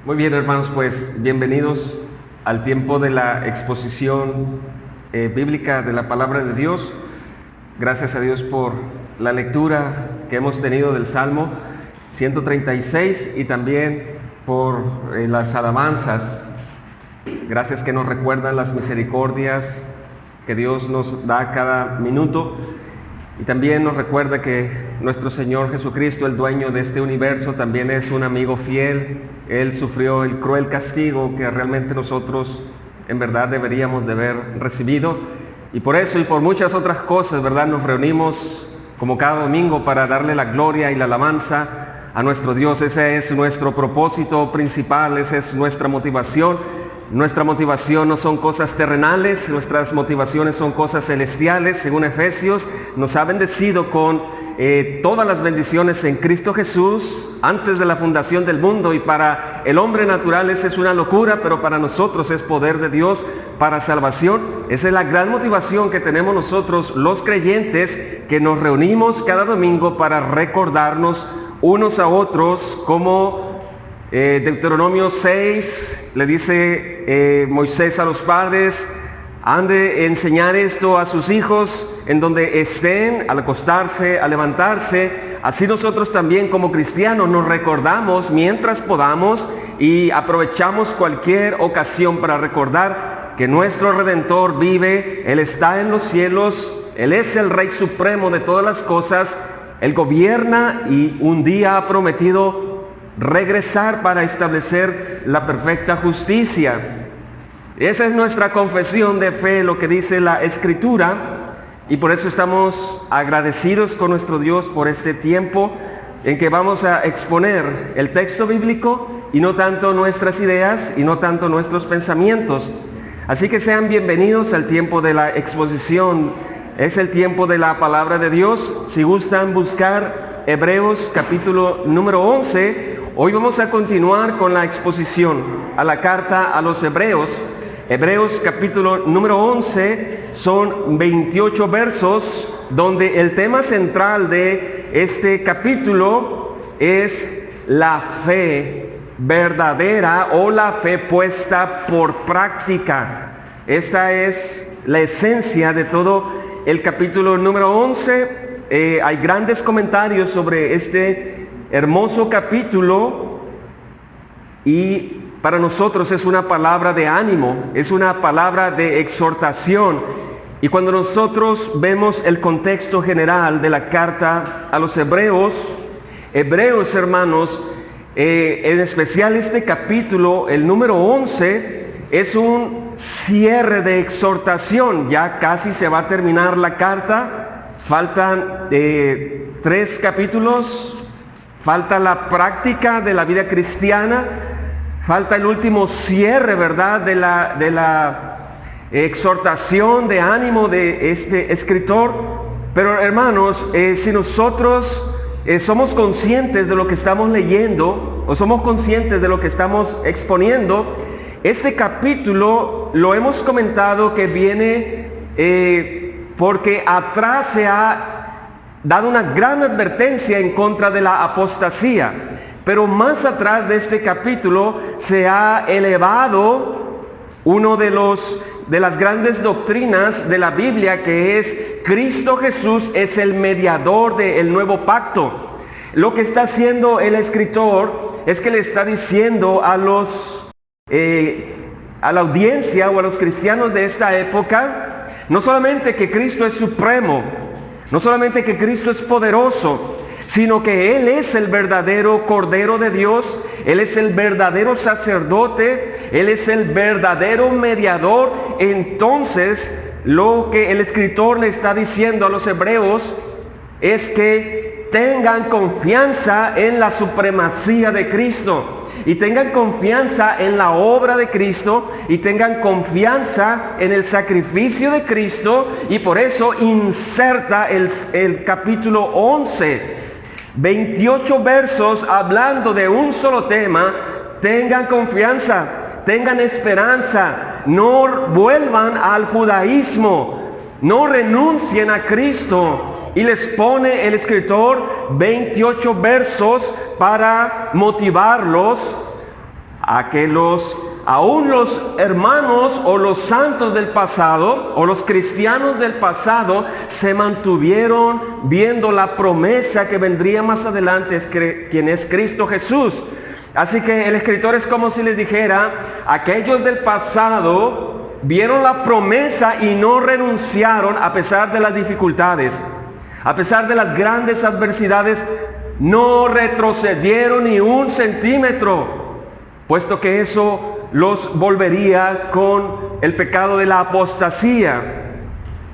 Muy bien, hermanos, pues bienvenidos al tiempo de la exposición bíblica de la palabra de Dios. Gracias a Dios por la lectura que hemos tenido del Salmo 136 y también por las alabanzas. Gracias que nos recuerdan las misericordias que Dios nos da cada minuto. Y también nos recuerda que nuestro Señor Jesucristo, el dueño de este universo, también es un amigo fiel. Él sufrió el cruel castigo que realmente nosotros en verdad deberíamos de haber recibido. Y por eso y por muchas otras cosas, ¿verdad?, nos reunimos como cada domingo para darle la gloria y la alabanza a nuestro Dios. Ese es nuestro propósito principal, esa es nuestra motivación. Nuestra motivación no son cosas terrenales, nuestras motivaciones son cosas celestiales. Según Efesios, nos ha bendecido con todas las bendiciones en Cristo Jesús antes de la fundación del mundo, y para el hombre natural esa es una locura, pero para nosotros es poder de Dios para salvación. Esa es la gran motivación que tenemos nosotros los creyentes, que nos reunimos cada domingo para recordarnos unos a otros, como Deuteronomio 6 le dice Moisés a los padres: han de enseñar esto a sus hijos en donde estén, al acostarse, al levantarse. Así nosotros también como cristianos nos recordamos mientras podamos y aprovechamos cualquier ocasión para recordar que nuestro Redentor vive, Él está en los cielos, Él es el Rey Supremo de todas las cosas, Él gobierna y un día ha prometido regresar para establecer la perfecta justicia. Esa es nuestra confesión de fe, lo que dice la Escritura, y por eso estamos agradecidos con nuestro Dios por este tiempo en que vamos a exponer el texto bíblico y no tanto nuestras ideas y no tanto nuestros pensamientos. Así que sean bienvenidos al tiempo de la exposición. Es el tiempo de la palabra de Dios. Si gustan buscar Hebreos capítulo número 11, hoy vamos a continuar con la exposición a la carta a los Hebreos. Hebreos capítulo número 11 son 28 versos, donde el tema central de este capítulo es la fe verdadera o la fe puesta por práctica. Esta es la esencia de todo el capítulo número 11. Hay grandes comentarios sobre este hermoso capítulo y para nosotros es una palabra de ánimo, es una palabra de exhortación. Y cuando nosotros vemos el contexto general de la carta a los Hebreos, hermanos, en especial este capítulo, el número 11, es un cierre de exhortación. Ya casi se va a terminar la carta, faltan 3 capítulos, falta la práctica de la vida cristiana, falta el último cierre, ¿verdad?, de la exhortación de ánimo de este escritor. Pero hermanos, si nosotros somos conscientes de lo que estamos leyendo o somos conscientes de lo que estamos exponiendo, este capítulo lo hemos comentado que viene porque atrás se ha dado una gran advertencia en contra de la apostasía. Pero más atrás de este capítulo se ha elevado uno de las grandes doctrinas de la Biblia, que es Cristo Jesús es el mediador del nuevo pacto. Lo que está haciendo el escritor es que le está diciendo a la audiencia o a los cristianos de esta época, no solamente que Cristo es supremo, no solamente que Cristo es poderoso, sino que Él es el verdadero Cordero de Dios, Él es el verdadero sacerdote, Él es el verdadero mediador. Entonces, lo que el escritor le está diciendo a los hebreos es que tengan confianza en la supremacía de Cristo, y tengan confianza en la obra de Cristo, y tengan confianza en el sacrificio de Cristo. Y por eso inserta el capítulo 11, 28 versos hablando de un solo tema. Tengan confianza, tengan esperanza, no vuelvan al judaísmo, no renuncien a Cristo. Y les pone el escritor 28 versos para motivarlos a que aún los hermanos o los santos del pasado o los cristianos del pasado se mantuvieron viendo la promesa que vendría más adelante, quien es Cristo Jesús. Así que el escritor es como si les dijera, aquellos del pasado vieron la promesa y no renunciaron a pesar de las dificultades, a pesar de las grandes adversidades, no retrocedieron ni un centímetro, puesto que eso los volvería con el pecado de la apostasía.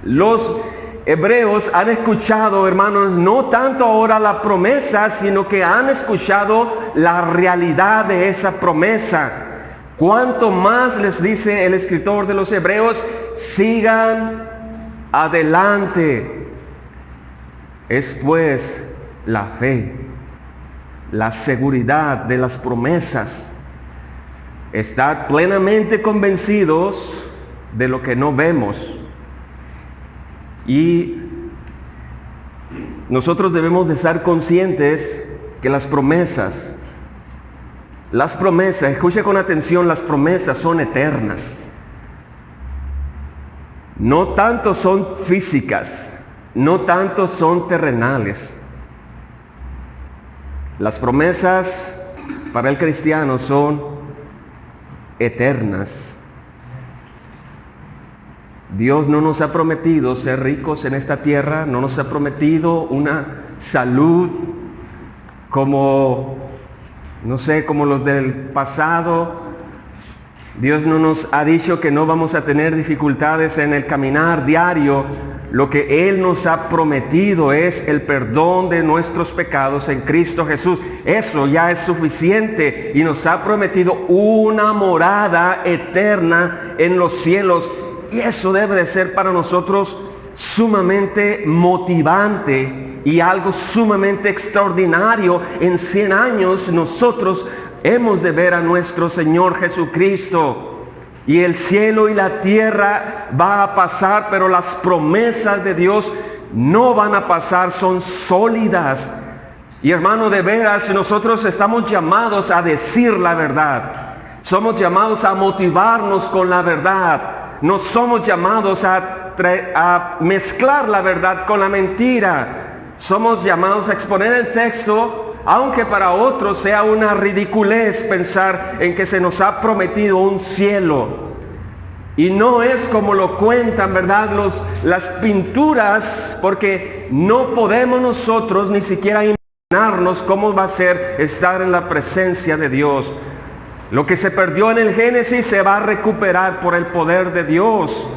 Los hebreos han escuchado, hermanos, no tanto ahora la promesa, sino que han escuchado la realidad de esa promesa. Cuanto más les dice el escritor de los hebreos, sigan adelante. Es pues la fe, la seguridad de las promesas. Estar plenamente convencidos de lo que no vemos. Y nosotros debemos de estar conscientes que las promesas, escuche con atención, las promesas son eternas. No tanto son físicas, no tanto son terrenales. Las promesas para el cristiano son eternas. Dios no nos ha prometido ser ricos en esta tierra, no nos ha prometido una salud como los del pasado. Dios no nos ha dicho que no vamos a tener dificultades en el caminar diario. Lo que Él nos ha prometido es el perdón de nuestros pecados en Cristo Jesús. Eso ya es suficiente, y nos ha prometido una morada eterna en los cielos. Y eso debe de ser para nosotros sumamente motivante y algo sumamente extraordinario. En 100 años nosotros hemos de ver a nuestro Señor Jesucristo. Y el cielo y la tierra va a pasar, pero las promesas de Dios no van a pasar, son sólidas. Y hermano, de veras, nosotros estamos llamados a decir la verdad. Somos llamados a motivarnos con la verdad. No somos llamados a mezclar la verdad con la mentira. Somos llamados a exponer el texto, aunque para otros sea una ridiculez pensar en que se nos ha prometido un cielo. Y no es como lo cuentan, ¿verdad? Las pinturas, porque no podemos nosotros ni siquiera imaginarnos cómo va a ser estar en la presencia de Dios. Lo que se perdió en el Génesis se va a recuperar por el poder de Dios.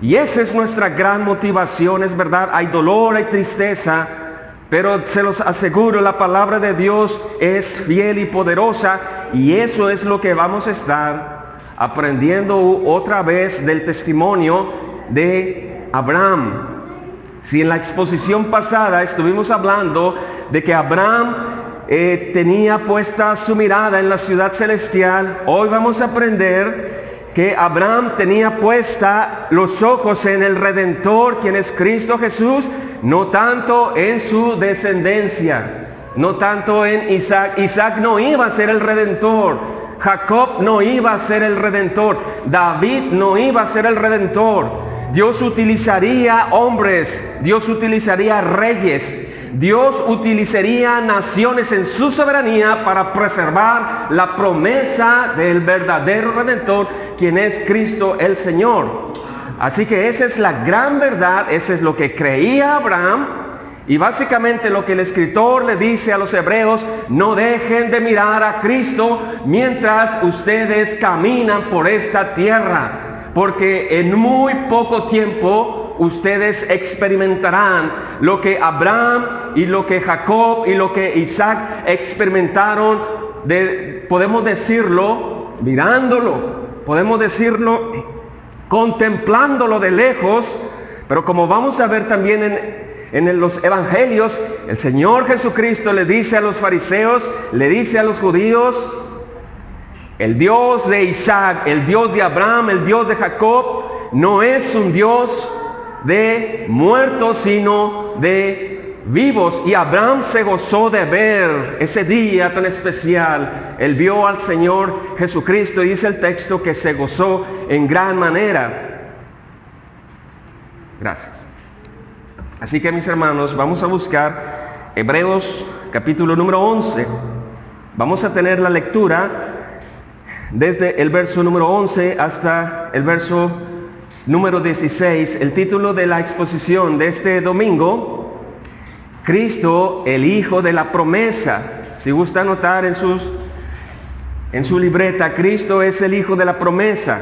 Y esa es nuestra gran motivación, es verdad. Hay dolor, hay tristeza, pero se los aseguro, la palabra de Dios es fiel y poderosa, y eso es lo que vamos a estar aprendiendo otra vez del testimonio de Abraham. Si en la exposición pasada estuvimos hablando de que Abraham tenía puesta su mirada en la ciudad celestial, hoy vamos a aprender que Abraham tenía puesta los ojos en el Redentor, quien es Cristo Jesús, no tanto en su descendencia, no tanto en Isaac. Isaac no iba a ser el Redentor, Jacob no iba a ser el Redentor, David no iba a ser el Redentor. Dios utilizaría hombres, Dios utilizaría reyes, Dios utilizaría naciones en su soberanía para preservar la promesa del verdadero Redentor, quien es Cristo el Señor. Así que esa es la gran verdad, eso es lo que creía Abraham. Y básicamente lo que el escritor le dice a los hebreos: no dejen de mirar a Cristo mientras ustedes caminan por esta tierra, porque en muy poco tiempo ustedes experimentarán lo que Abraham y lo que Jacob y lo que Isaac experimentaron, podemos decirlo mirándolo, podemos decirlo contemplándolo de lejos, pero como vamos a ver también en los evangelios, el Señor Jesucristo le dice a los fariseos, le dice a los judíos: el Dios de Isaac, el Dios de Abraham, el Dios de Jacob, no es un Dios de muertos, sino de vivos, y Abraham se gozó de ver ese día tan especial. Él vio al Señor Jesucristo y dice el texto que se gozó en gran manera. Gracias. Así que, mis hermanos, vamos a buscar Hebreos capítulo número 11. Vamos a tener la lectura desde el verso número 11 hasta el verso número 16. El título de la exposición de este domingo: Cristo, el Hijo de la promesa. Si gusta anotar en su libreta, Cristo es el Hijo de la promesa.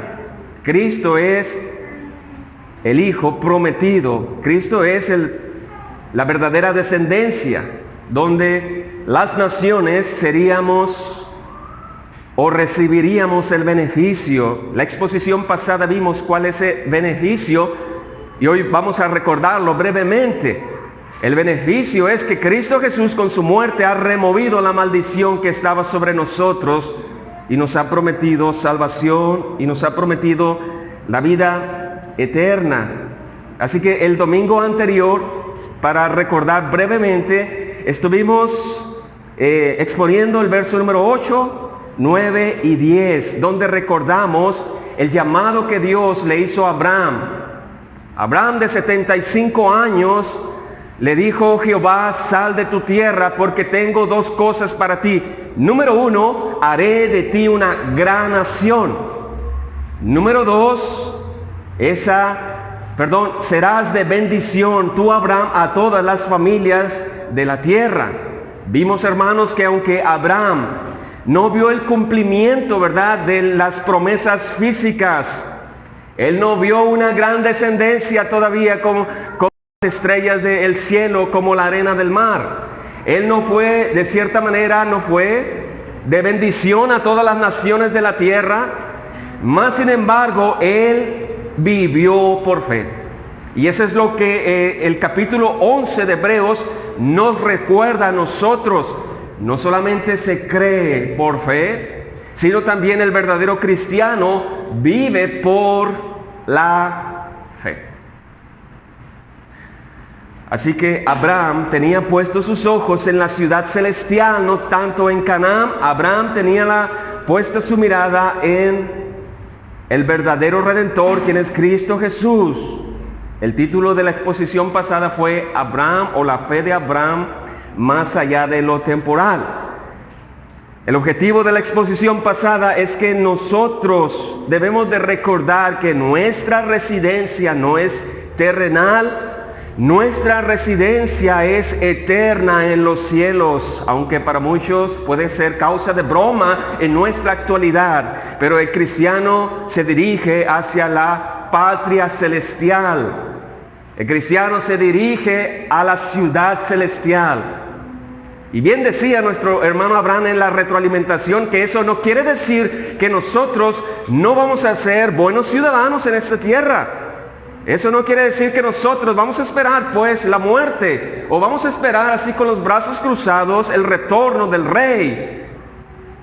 Cristo es el Hijo prometido. Cristo es la verdadera descendencia, donde las naciones seríamos o recibiríamos el beneficio. La exposición pasada vimos cuál es ese beneficio y hoy vamos a recordarlo brevemente. El beneficio es que Cristo Jesús con su muerte ha removido la maldición que estaba sobre nosotros y nos ha prometido salvación y nos ha prometido la vida eterna. Así que el domingo anterior, para recordar brevemente, estuvimos exponiendo el verso número 8, 9 y 10, donde recordamos el llamado que Dios le hizo a Abraham. Abraham, de 75 años, le dijo Jehová: sal de tu tierra, porque tengo dos cosas para ti. Número 1, haré de ti una gran nación. Número 2, serás de bendición, tú, Abraham, a todas las familias de la tierra. Vimos, hermanos, que aunque Abraham no vio el cumplimiento, ¿verdad?, de las promesas físicas, él no vio una gran descendencia todavía como las estrellas del cielo, como la arena del mar. Él no fue, de cierta manera, no fue de bendición a todas las naciones de la tierra, mas sin embargo, él vivió por fe. Y eso es lo que el capítulo 11 de Hebreos nos recuerda a nosotros. No solamente se cree por fe, sino también el verdadero cristiano vive por la fe. Así que Abraham tenía puestos sus ojos en la ciudad celestial, no tanto en Canaán. Abraham tenía puesta su mirada en el verdadero Redentor, quien es Cristo Jesús. El título de la exposición pasada fue Abraham, o la fe de Abraham más allá de lo temporal. El objetivo de la exposición pasada es que nosotros debemos de recordar que nuestra residencia no es terrenal, nuestra residencia es eterna en los cielos, aunque para muchos puede ser causa de broma en nuestra actualidad, pero el cristiano se dirige hacia la patria celestial. El cristiano se dirige a la ciudad celestial. Y bien decía nuestro hermano Abraham en la retroalimentación que eso no quiere decir que nosotros no vamos a ser buenos ciudadanos en esta tierra. Eso no quiere decir que nosotros vamos a esperar pues la muerte, o vamos a esperar así con los brazos cruzados el retorno del Rey.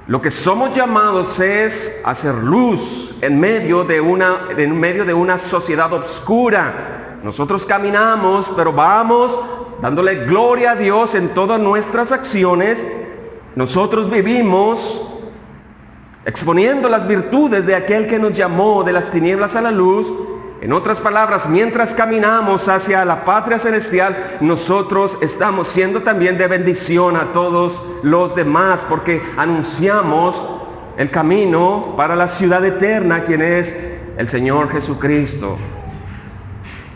Lo que somos llamados es hacer luz en medio de una sociedad oscura. Nosotros caminamos, pero vamos dándole gloria a Dios en todas nuestras acciones. Nosotros vivimos exponiendo las virtudes de aquel que nos llamó de las tinieblas a la luz. En otras palabras, mientras caminamos hacia la patria celestial, nosotros estamos siendo también de bendición a todos los demás, porque anunciamos el camino para la ciudad eterna, quien es el Señor Jesucristo.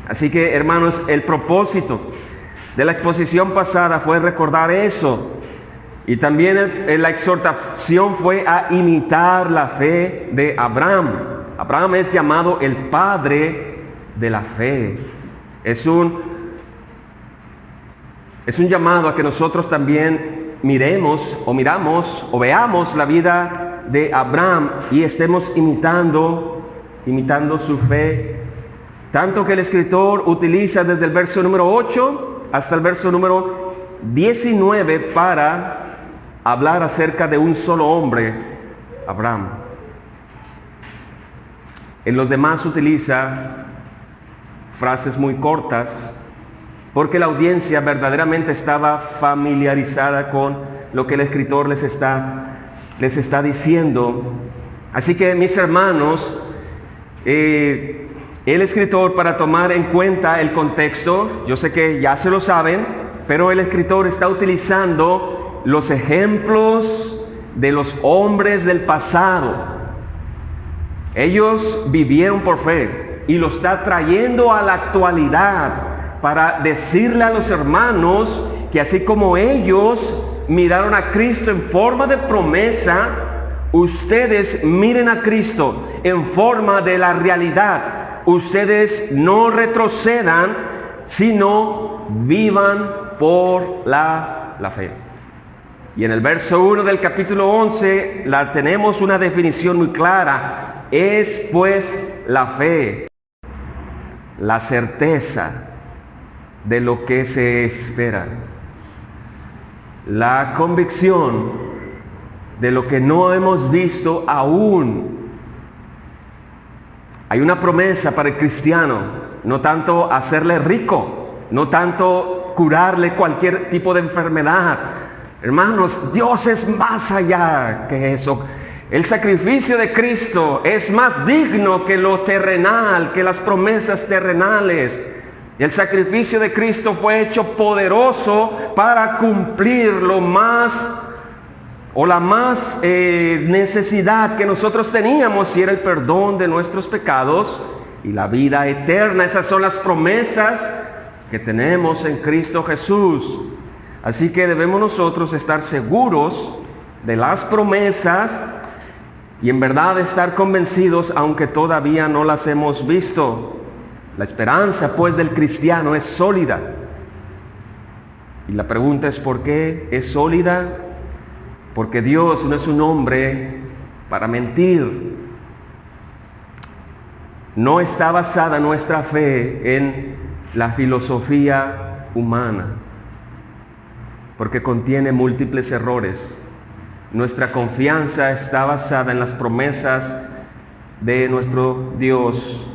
Así que, hermanos, el propósito de la exposición pasada fue recordar eso. Y también la exhortación fue a imitar la fe de Abraham. Abraham es llamado el padre de la fe. Es un llamado a que nosotros también miramos o veamos la vida de Abraham y estemos imitando su fe. Tanto que el escritor utiliza desde el verso número 8 hasta el verso número 19 para hablar acerca de un solo hombre, Abraham. En los demás utiliza frases muy cortas, porque la audiencia verdaderamente estaba familiarizada con lo que el escritor les está diciendo. Así que, mis hermanos, el escritor, para tomar en cuenta el contexto, yo sé que ya se lo saben, pero el escritor está utilizando los ejemplos de los hombres del pasado. Ellos vivieron por fe y lo está trayendo a la actualidad para decirle a los hermanos que así como ellos miraron a Cristo en forma de promesa, ustedes miren a Cristo en forma de la realidad. Ustedes no retrocedan, sino vivan por la fe. Y en el verso 1 del capítulo 11 tenemos una definición muy clara. Es pues la fe, la certeza de lo que se espera, la convicción de lo que no hemos visto aún. Hay una promesa para el cristiano, no tanto hacerle rico, no tanto curarle cualquier tipo de enfermedad. Hermanos, Dios es más allá que eso. El sacrificio de Cristo es más digno que lo terrenal, que las promesas terrenales. El sacrificio de Cristo fue hecho poderoso para cumplir la más necesidad que nosotros teníamos, y era el perdón de nuestros pecados y la vida eterna. Esas son las promesas que tenemos en Cristo Jesús. Así que debemos nosotros estar seguros de las promesas y en verdad estar convencidos, aunque todavía no las hemos visto. La esperanza pues del cristiano es sólida. Y la pregunta es, ¿por qué es sólida? Porque Dios no es un hombre para mentir. No está basada nuestra fe en la filosofía humana, porque contiene múltiples errores. Nuestra confianza está basada en las promesas de nuestro Dios,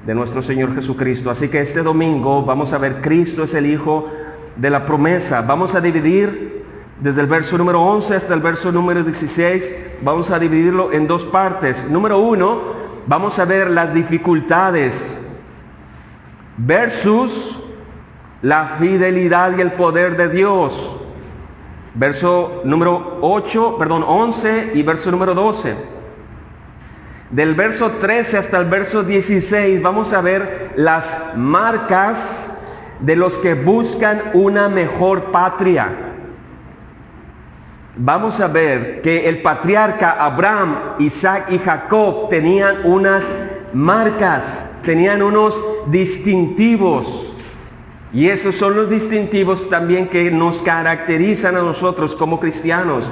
de nuestro Señor Jesucristo. Así que este domingo vamos a ver, Cristo es el Hijo de la promesa. Vamos a dividir desde el verso número 11 hasta el verso número 16. Vamos a dividirlo en dos partes. Número 1, vamos a ver las dificultades versus la fidelidad y el poder de Dios. Verso número 11 y verso número 12. Del verso 13 hasta el verso 16 vamos a ver las marcas de los que buscan una mejor patria. Vamos a ver que el patriarca Abraham, Isaac y Jacob tenían unas marcas, tenían unos distintivos. Y esos son los distintivos también que nos caracterizan a nosotros como cristianos.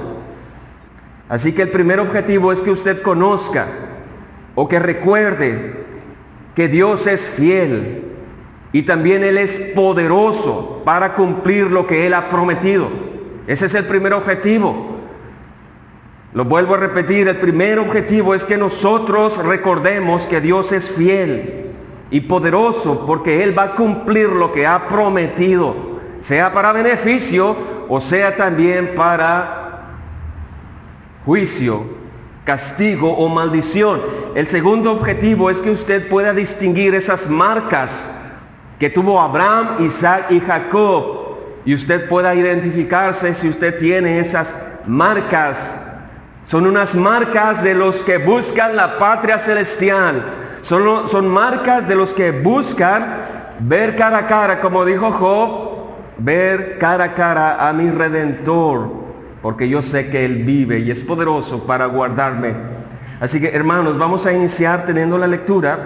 Así que el primer objetivo es que usted conozca o que recuerde que Dios es fiel y también Él es poderoso para cumplir lo que Él ha prometido. Ese es el primer objetivo. Lo vuelvo a repetir, el primer objetivo es que nosotros recordemos que Dios es fiel y poderoso, porque Él va a cumplir lo que ha prometido, sea para beneficio o sea también para juicio, castigo o maldición. El segundo objetivo es que usted pueda distinguir esas marcas que tuvo Abraham, Isaac y Jacob, y usted pueda identificarse si usted tiene esas marcas. Son unas marcas de los que buscan la patria celestial. Son marcas de los que buscan ver cara a cara, como dijo Job, ver cara a cara a mi Redentor, porque yo sé que Él vive y es poderoso para guardarme. Así que, hermanos, vamos a iniciar teniendo la lectura,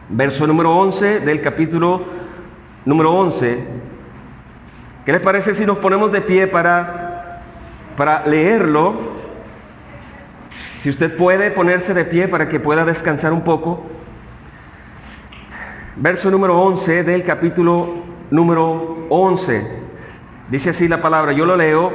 verso número 11 del capítulo número 11. ¿Qué les parece si nos ponemos de pie para leerlo? Si usted puede ponerse de pie para que pueda descansar un poco. Verso número 11 del capítulo número 11. Dice así la palabra, yo lo leo.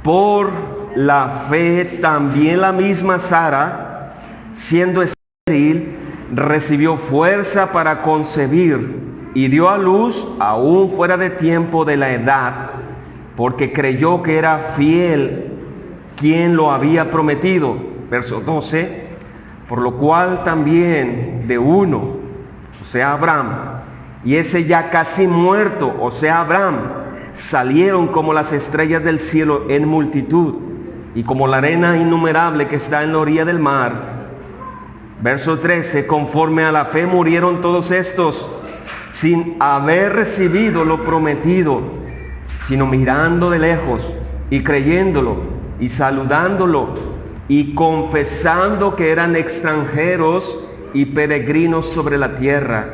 Por la fe también la misma Sara, siendo estéril, recibió fuerza para concebir, y dio a luz aún fuera de tiempo de la edad, porque creyó que era fiel quien lo había prometido. Verso 12, por lo cual también de uno, o sea Abraham, y ese ya casi muerto, o sea Abraham, salieron como las estrellas del cielo en multitud, y como la arena innumerable que está en la orilla del mar. Verso 13, conforme a la fe murieron todos estos, sin haber recibido lo prometido, sino mirando de lejos, y creyéndolo, y saludándolo, y confesando que eran extranjeros y peregrinos sobre la tierra.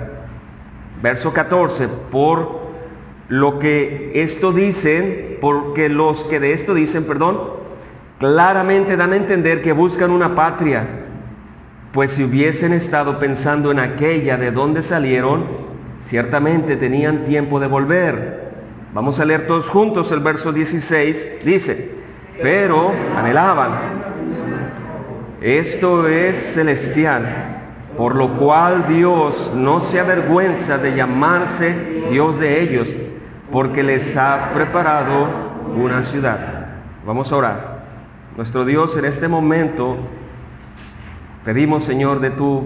Verso 14, por lo que esto dicen, porque los que de esto dicen, claramente dan a entender que buscan una patria, pues si hubiesen estado pensando en aquella de donde salieron, ciertamente tenían tiempo de volver. Vamos a leer todos juntos el verso 16, dice, pero anhelaban, esto es celestial, por lo cual Dios no se avergüenza de llamarse Dios de ellos, porque les ha preparado una ciudad. Vamos a orar. Nuestro Dios, en este momento pedimos, Señor, de tu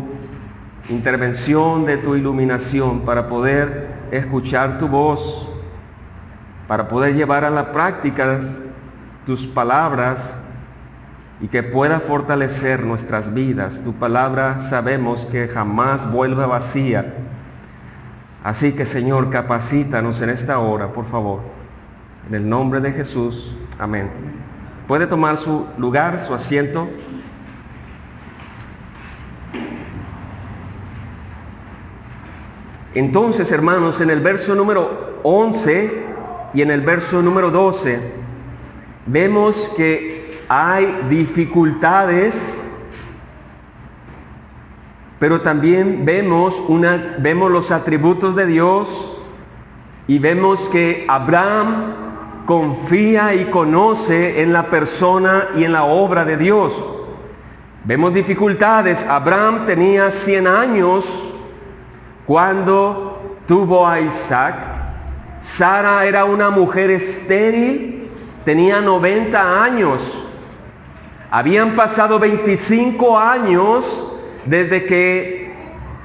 intervención, de tu iluminación, para poder escuchar tu voz, para poder llevar a la práctica tus palabras y que pueda fortalecer nuestras vidas. Tu palabra sabemos que jamás vuelve vacía. Así que, Señor, capacítanos en esta hora, por favor. En el nombre de Jesús. Amén. Puede tomar su lugar, su asiento. Entonces, hermanos, en el verso número 11 y en el verso número 12, vemos que hay dificultades, pero también vemos los atributos de Dios, y vemos que Abraham confía y conoce en la persona y en la obra de Dios. Vemos dificultades. Abraham tenía 100 años cuando tuvo a Isaac. Sara era una mujer estéril, tenía 90 años. Habían pasado 25 años desde que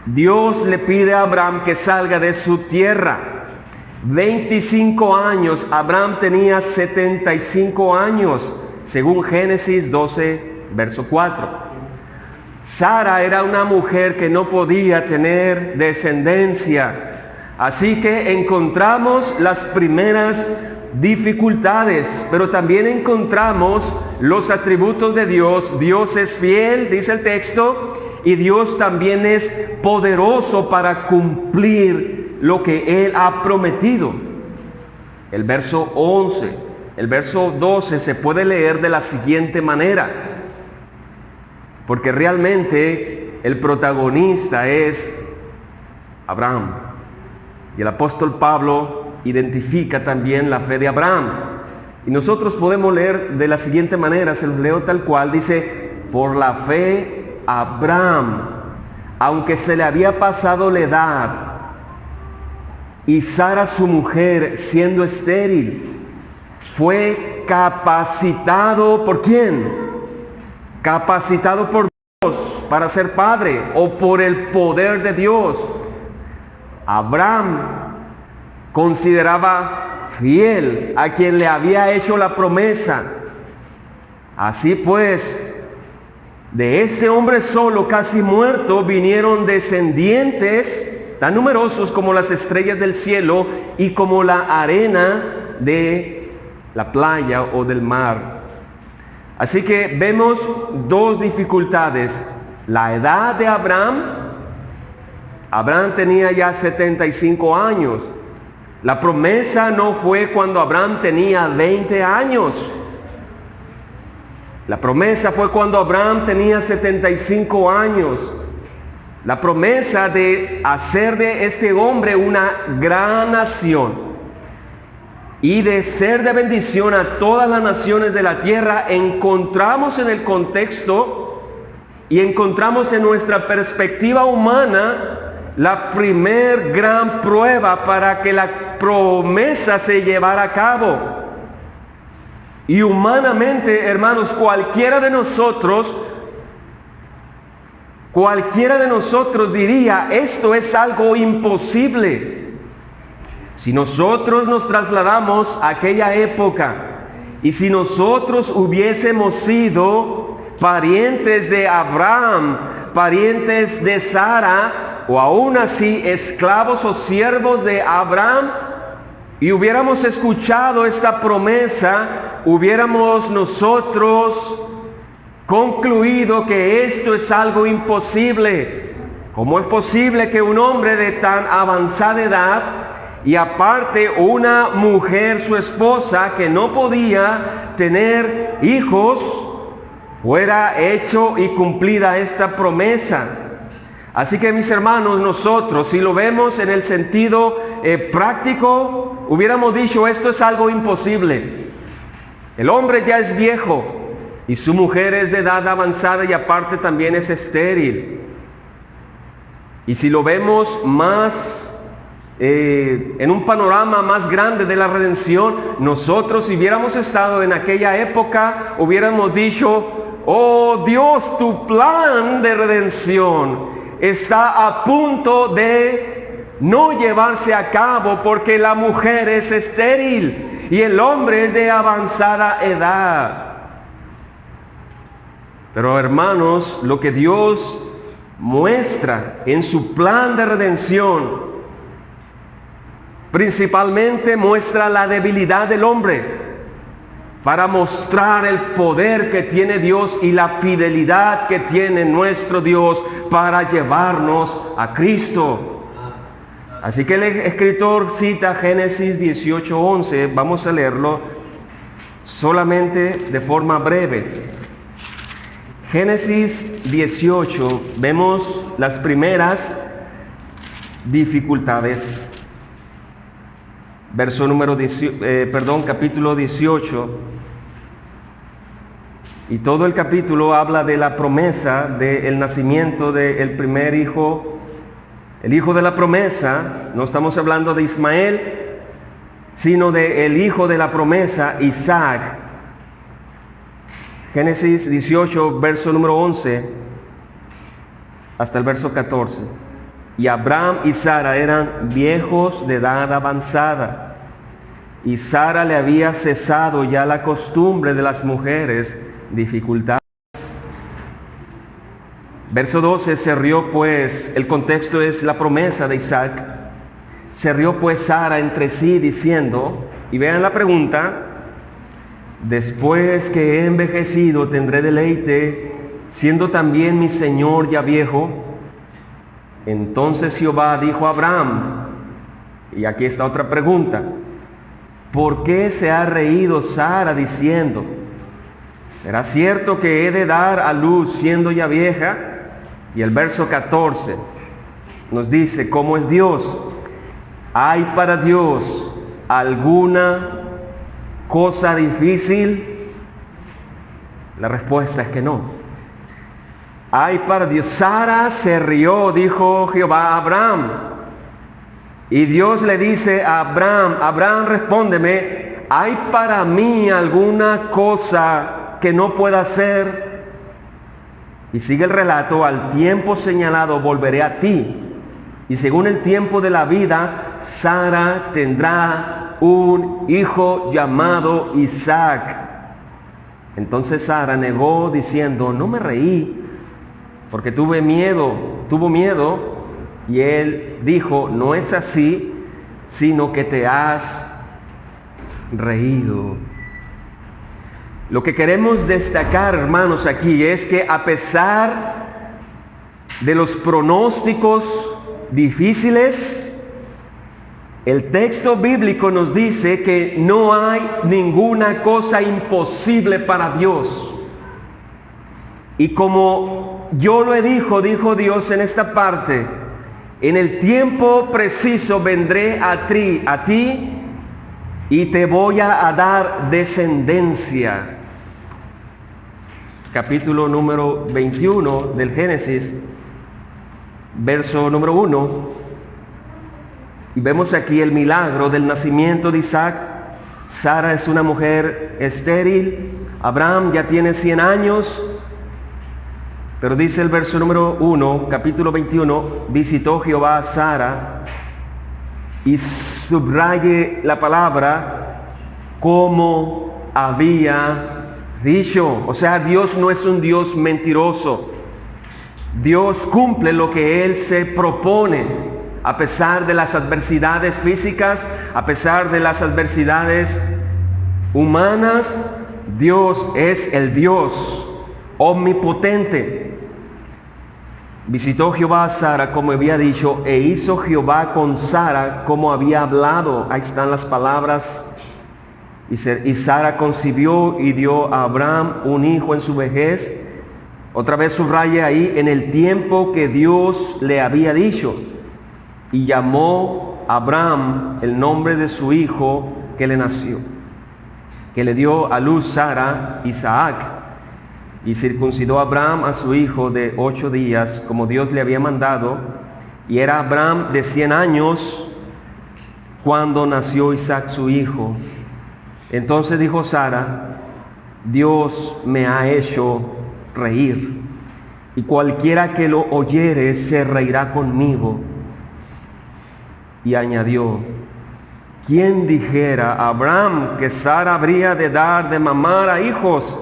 Dios le pide a Abraham que salga de su tierra. 25 años, Abraham tenía 75 años, según Génesis 12, verso 4. Sara era una mujer que no podía tener descendencia, así que encontramos las primeras dificultades, pero también encontramos los atributos de Dios. Dios es fiel, dice el texto, y Dios también es poderoso para cumplir lo que Él ha prometido. El verso 11, el verso 12 se puede leer de la siguiente manera, porque realmente el protagonista es Abraham. Y el apóstol Pablo identifica también la fe de Abraham. Y nosotros podemos leer de la siguiente manera, se los leo tal cual, dice, por la fe Abraham, aunque se le había pasado la edad, y Sara su mujer siendo estéril, fue capacitado ¿por quién? Capacitado por Dios para ser padre, o por el poder de Dios. Abraham consideraba fiel a quien le había hecho la promesa. Así pues, de este hombre solo, casi muerto, vinieron descendientes tan numerosos como las estrellas del cielo y como la arena de la playa o del mar. Así que vemos dos dificultades. La edad de Abraham. Abraham tenía ya 75 años. La promesa no fue cuando Abraham tenía 20 años. La promesa fue cuando Abraham tenía 75 años. La promesa de hacer de este hombre una gran nación y de ser de bendición a todas las naciones de la tierra, encontramos en el contexto y encontramos en nuestra perspectiva humana la primer gran prueba para que la promesa se llevara a cabo. Y humanamente, hermanos, cualquiera de nosotros diría, esto es algo imposible. Si nosotros nos trasladamos a aquella época y si nosotros hubiésemos sido parientes de Abraham, parientes de Sara, o aún así esclavos o siervos de Abraham, y hubiéramos escuchado esta promesa, hubiéramos nosotros concluido que esto es algo imposible. ¿Cómo es posible que un hombre de tan avanzada edad y aparte una mujer, su esposa, que no podía tener hijos, fuera hecho y cumplida esta promesa? Así que, mis hermanos, nosotros, si lo vemos en el sentido práctico, hubiéramos dicho, esto es algo imposible. El hombre ya es viejo y su mujer es de edad avanzada y aparte también es estéril. Y si lo vemos más en un panorama más grande de la redención, nosotros, si hubiéramos estado en aquella época, hubiéramos dicho, oh Dios, tu plan de redención está a punto de no llevarse a cabo porque la mujer es estéril y el hombre es de avanzada edad. Pero, hermanos, lo que Dios muestra en su plan de redención, principalmente muestra la debilidad del hombre para mostrar el poder que tiene Dios y la fidelidad que tiene nuestro Dios para llevarnos a Cristo. Así que el escritor cita Génesis 18:11, vamos a leerlo solamente de forma breve. Génesis 18, vemos las primeras dificultades. Capítulo 18. Y todo el capítulo habla de la promesa del nacimiento del primer hijo, el hijo de la promesa. No estamos hablando de Ismael, sino del hijo de la promesa, Isaac. Génesis 18, verso número 11, hasta el verso 14. Y Abraham y Sara eran viejos de edad avanzada, y Sara le había cesado ya la costumbre de las mujeres dificultades. Verso 12, se rió pues, el contexto es la promesa de Isaac, se rió pues Sara entre sí diciendo, y vean la pregunta, después que he envejecido tendré deleite, siendo también mi señor ya viejo. Entonces Jehová dijo a Abraham, y aquí está otra pregunta, ¿por qué se ha reído Sara diciendo, ¿será cierto que he de dar a luz siendo ya vieja? Y el verso 14 nos dice, ¿cómo es Dios? ¿Hay para Dios alguna cosa difícil? La respuesta es que no. Hay para Dios. Sara se rió, dijo Jehová a Abraham. Y Dios le dice a Abraham, Abraham, respóndeme, ¿hay para mí alguna cosa que no pueda hacer? Y sigue el relato, al tiempo señalado volveré a ti. Y según el tiempo de la vida, Sara tendrá un hijo llamado Isaac. Entonces Sara negó diciendo, no me reí, porque tuvo miedo. Y él dijo, no es así, sino que te has reído. Lo que queremos destacar, hermanos, aquí es que a pesar de los pronósticos difíciles, el texto bíblico nos dice que no hay ninguna cosa imposible para Dios. Y como yo lo he dijo Dios en esta parte, en el tiempo preciso vendré a ti y te voy a dar descendencia. Capítulo número 21 del Génesis. verso número 1. Y vemos aquí el milagro del nacimiento de Isaac. Sara es una mujer estéril. Abraham ya tiene 100 años. Pero dice el verso número 1, capítulo 21, visitó Jehová a Sara, y subraye la palabra, como había dicho. O sea, Dios no es un Dios mentiroso. Dios cumple lo que Él se propone, a pesar de las adversidades físicas, a pesar de las adversidades humanas. Dios es el Dios omnipotente. Visitó Jehová a Sara como había dicho, e hizo Jehová con Sara como había hablado. Ahí están las palabras. Y Sara concibió y dio a Abraham un hijo en su vejez. Otra vez subraya ahí, en el tiempo que Dios le había dicho. Y llamó a Abraham el nombre de su hijo que le nació, que le dio a luz Sara, Isaac. Y circuncidó a Abraham a su hijo de 8 días, como Dios le había mandado. Y era Abraham de 100 años cuando nació Isaac su hijo. Entonces dijo Sara, Dios me ha hecho reír, y cualquiera que lo oyere se reirá conmigo. Y añadió, ¿quién dijera a Abraham que Sara habría de dar de mamar a hijos?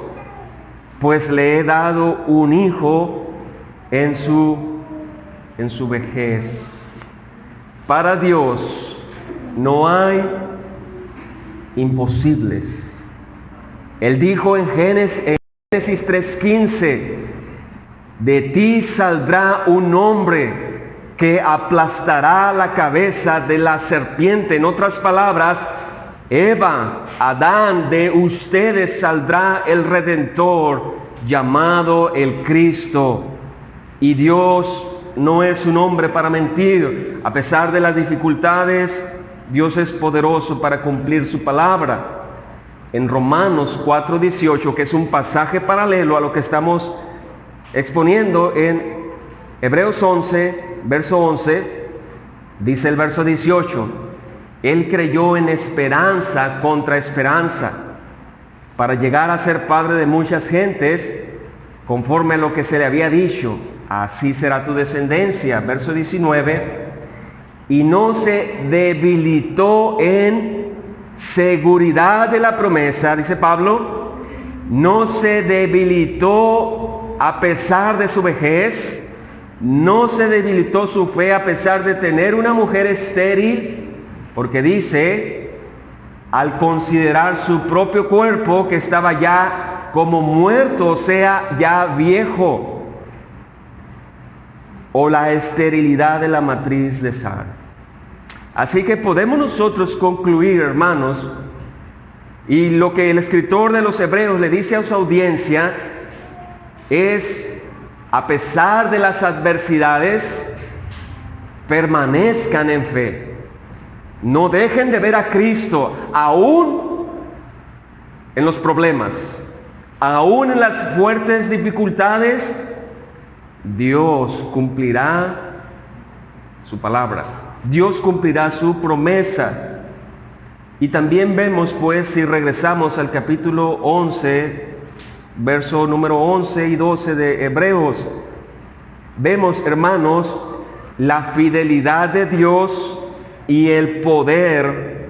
Pues le he dado un hijo en su vejez. Para Dios no hay imposibles. Él dijo en Génesis 3:15, de ti saldrá un hombre que aplastará la cabeza de la serpiente. En otras palabras, Eva, Adán, de ustedes saldrá el Redentor llamado el Cristo. Y Dios no es un hombre para mentir. A pesar de las dificultades, Dios es poderoso para cumplir su palabra. En Romanos 4:18, que es un pasaje paralelo a lo que estamos exponiendo en Hebreos 11, verso 11, dice el verso 18, Él creyó en esperanza contra esperanza, para llegar a ser padre de muchas gentes, conforme a lo que se le había dicho, así será tu descendencia. Verso 19, y no se debilitó en seguridad de la promesa, dice Pablo, no se debilitó a pesar de su vejez, no se debilitó su fe a pesar de tener una mujer estéril, porque dice, al considerar su propio cuerpo que estaba ya como muerto, o sea, ya viejo, o la esterilidad de la matriz de Sara. Así que podemos nosotros concluir, hermanos, y lo que el escritor de los Hebreos le dice a su audiencia es, a pesar de las adversidades, permanezcan en fe. No dejen de ver a Cristo, aún en los problemas, aún en las fuertes dificultades. Dios cumplirá su palabra, Dios cumplirá su promesa. Y también vemos, pues, si regresamos al capítulo 11, verso número 11 y 12 de Hebreos, vemos, hermanos, la fidelidad de Dios y el poder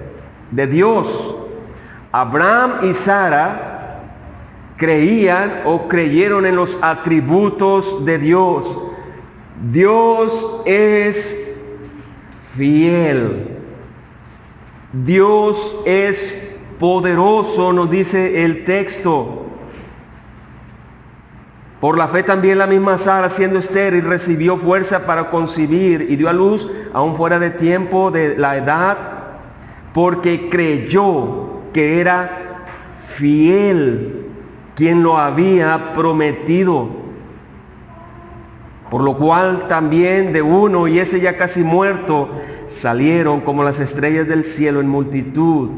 de Dios. Abraham y Sara creían o creyeron en los atributos de Dios. Dios es fiel. Dios es poderoso, nos dice el texto. Por la fe también la misma Sara, siendo estéril, recibió fuerza para concebir y dio a luz aún fuera de tiempo de la edad, porque creyó que era fiel quien lo había prometido. Por lo cual también de uno, y ese ya casi muerto, salieron como las estrellas del cielo en multitud,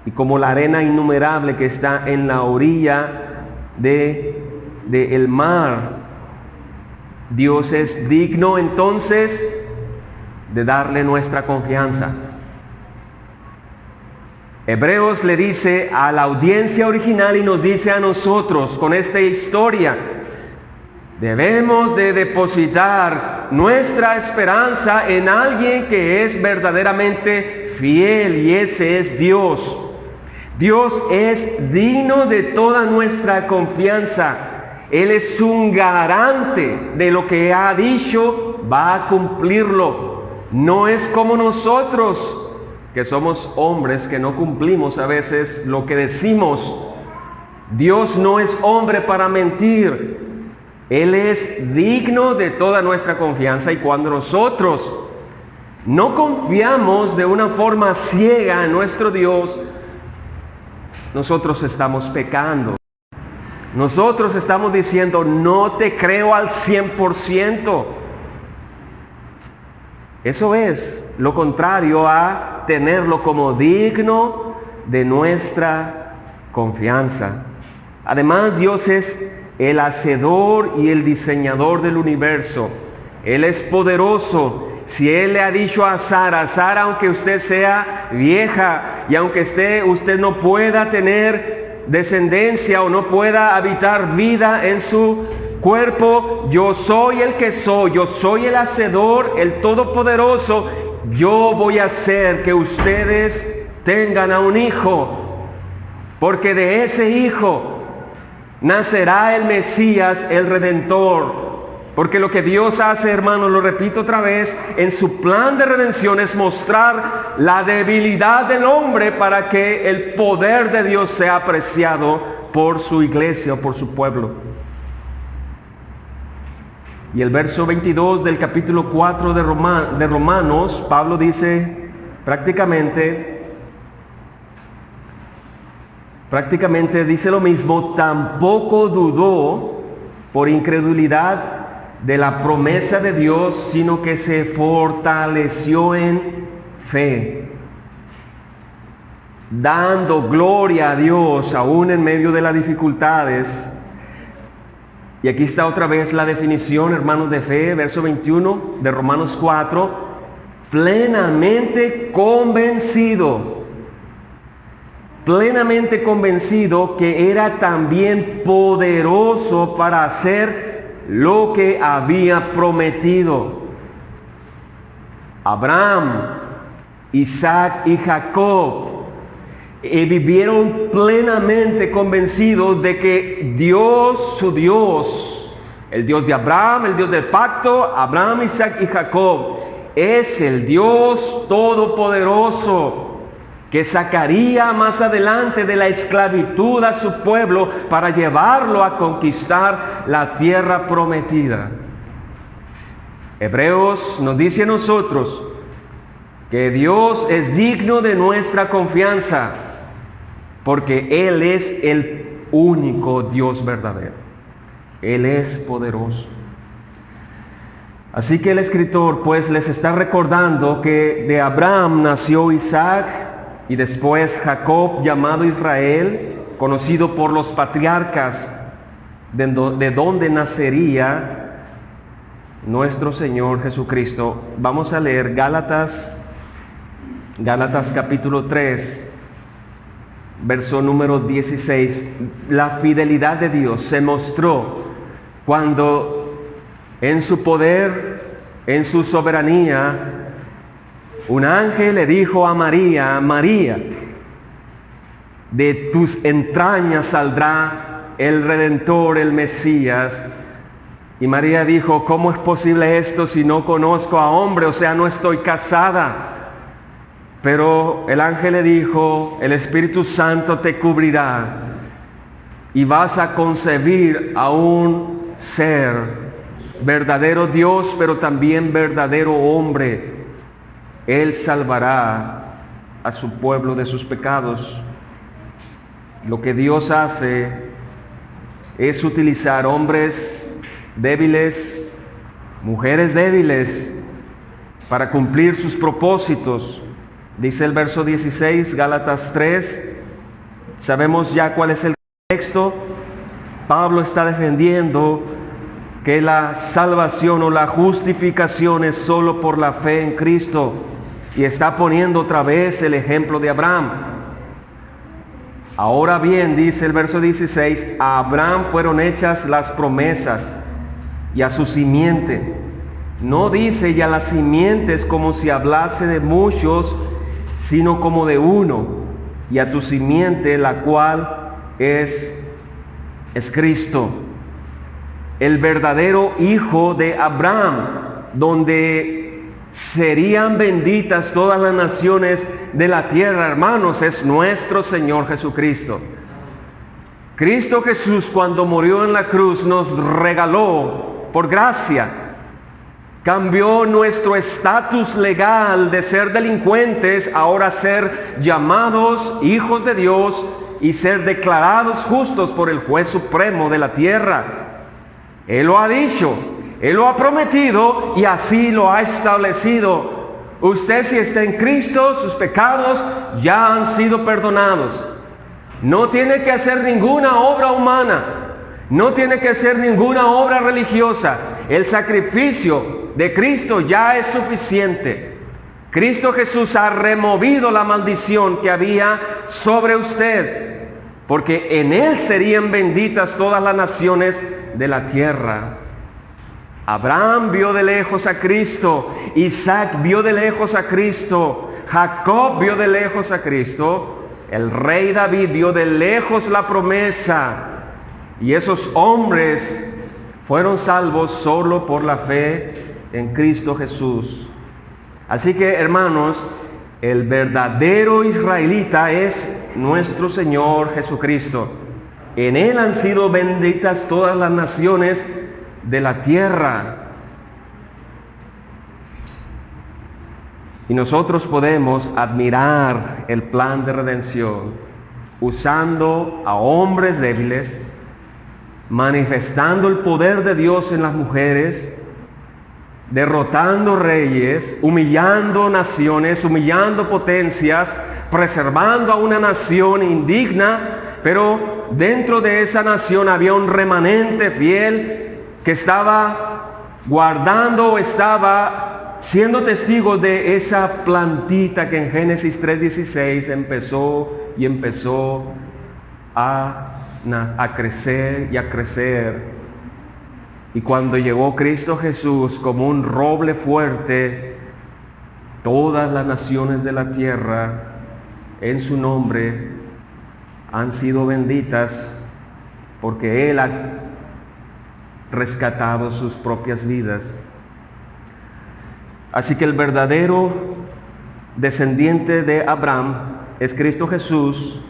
y como la arena innumerable que está en la orilla del mar. Dios es digno entonces de darle nuestra confianza. Hebreos le dice a la audiencia original y nos dice a nosotros con esta historia: debemos de depositar nuestra esperanza en alguien que es verdaderamente fiel, y ese es Dios. Dios es digno de toda nuestra confianza. Él es un garante de lo que ha dicho, va a cumplirlo. No es como nosotros, que somos hombres que no cumplimos a veces lo que decimos. Dios no es hombre para mentir. Él es digno de toda nuestra confianza, y cuando nosotros no confiamos de una forma ciega en nuestro Dios, nosotros estamos pecando. Nosotros estamos diciendo: no te creo al 100%. Eso es lo contrario a tenerlo como digno de nuestra confianza. Además, Dios es el hacedor y el diseñador del universo. Él es poderoso. Si Él le ha dicho a Sara: Sara, aunque usted sea vieja y aunque usted no pueda tener descendencia o no pueda habitar vida en su cuerpo, yo soy el que soy, yo soy el hacedor, el todopoderoso, yo voy a hacer que ustedes tengan a un hijo, porque de ese hijo nacerá el Mesías, el Redentor. Porque lo que Dios hace, hermanos, lo repito otra vez, en su plan de redención es mostrar la debilidad del hombre para que el poder de Dios sea apreciado por su iglesia o por su pueblo. Y el verso 22 del capítulo 4 de Romanos, Pablo dice prácticamente dice lo mismo: tampoco dudó por incredulidad de la promesa de Dios, sino que se fortaleció en fe, dando gloria a Dios aún en medio de las dificultades. Y aquí está otra vez la definición, hermanos, de fe, verso 21 de Romanos 4: plenamente convencido que era también poderoso para hacer lo que había prometido. Abraham, Isaac y Jacob vivieron plenamente convencidos de que Dios, su Dios, el Dios de Abraham, el Dios del pacto, Abraham, Isaac y Jacob, es el Dios todopoderoso que sacaría más adelante de la esclavitud a su pueblo para llevarlo a conquistar la tierra prometida. Hebreos nos dice a nosotros que Dios es digno de nuestra confianza, porque Él es el único Dios verdadero. Él es poderoso. Así que el escritor pues les está recordando que de Abraham nació Isaac y después Jacob, llamado Israel, conocido por los patriarcas, de donde nacería nuestro Señor Jesucristo. Vamos a leer Gálatas capítulo 3, verso número 16. La fidelidad de Dios se mostró cuando en su poder, en su soberanía, un ángel le dijo a María: María, de tus entrañas saldrá el Redentor, el Mesías. Y María dijo: ¿cómo es posible esto si no conozco a hombre? O sea, no estoy casada. Pero el ángel le dijo: el Espíritu Santo te cubrirá y vas a concebir a un ser, verdadero Dios, pero también verdadero hombre. Él salvará a su pueblo de sus pecados. Lo que Dios hace es utilizar hombres débiles, mujeres débiles, para cumplir sus propósitos. Dice el verso 16, Gálatas 3, sabemos ya cuál es el texto. Pablo está defendiendo que la salvación o la justificación es solo por la fe en Cristo, y está poniendo otra vez el ejemplo de Abraham. Ahora bien, dice el verso 16, a Abraham fueron hechas las promesas y a su simiente. No dice y a las simientes como si hablase de muchos, sino como de uno, y a tu simiente, la cual es Cristo, el verdadero hijo de Abraham, donde serían benditas todas las naciones de la tierra. Hermanos, es nuestro Señor Jesucristo. Cristo Jesús, cuando murió en la cruz, nos regaló por gracia, cambió nuestro estatus legal de ser delincuentes, ahora ser llamados hijos de Dios y ser declarados justos por el juez supremo de la tierra. Él lo ha dicho, Él lo ha prometido y así lo ha establecido. Usted, si está en Cristo, sus pecados ya han sido perdonados. No tiene que hacer ninguna obra humana, no tiene que hacer ninguna obra religiosa. El sacrificio de Cristo ya es suficiente. Cristo Jesús ha removido la maldición que había sobre usted, porque en Él serían benditas todas las naciones de la tierra. Abraham vio de lejos a Cristo, Isaac vio de lejos a Cristo, Jacob vio de lejos a Cristo, el rey David vio de lejos la promesa, y esos hombres fueron salvos solo por la fe en Cristo Jesús. Así que, hermanos, el verdadero israelita es nuestro Señor Jesucristo. En Él han sido benditas todas las naciones de la tierra. Y nosotros podemos admirar el plan de redención usando a hombres débiles, manifestando el poder de Dios en las mujeres, derrotando reyes, humillando naciones, humillando potencias, preservando a una nación indigna, pero dentro de esa nación había un remanente fiel que estaba guardando, estaba siendo testigo de esa plantita que en Génesis 3:16 empezó a crecer y a crecer. Y cuando llegó Cristo Jesús como un roble fuerte, todas las naciones de la tierra en su nombre han sido benditas, porque Él ha rescatado sus propias vidas. Así que el verdadero descendiente de Abraham es Cristo Jesús.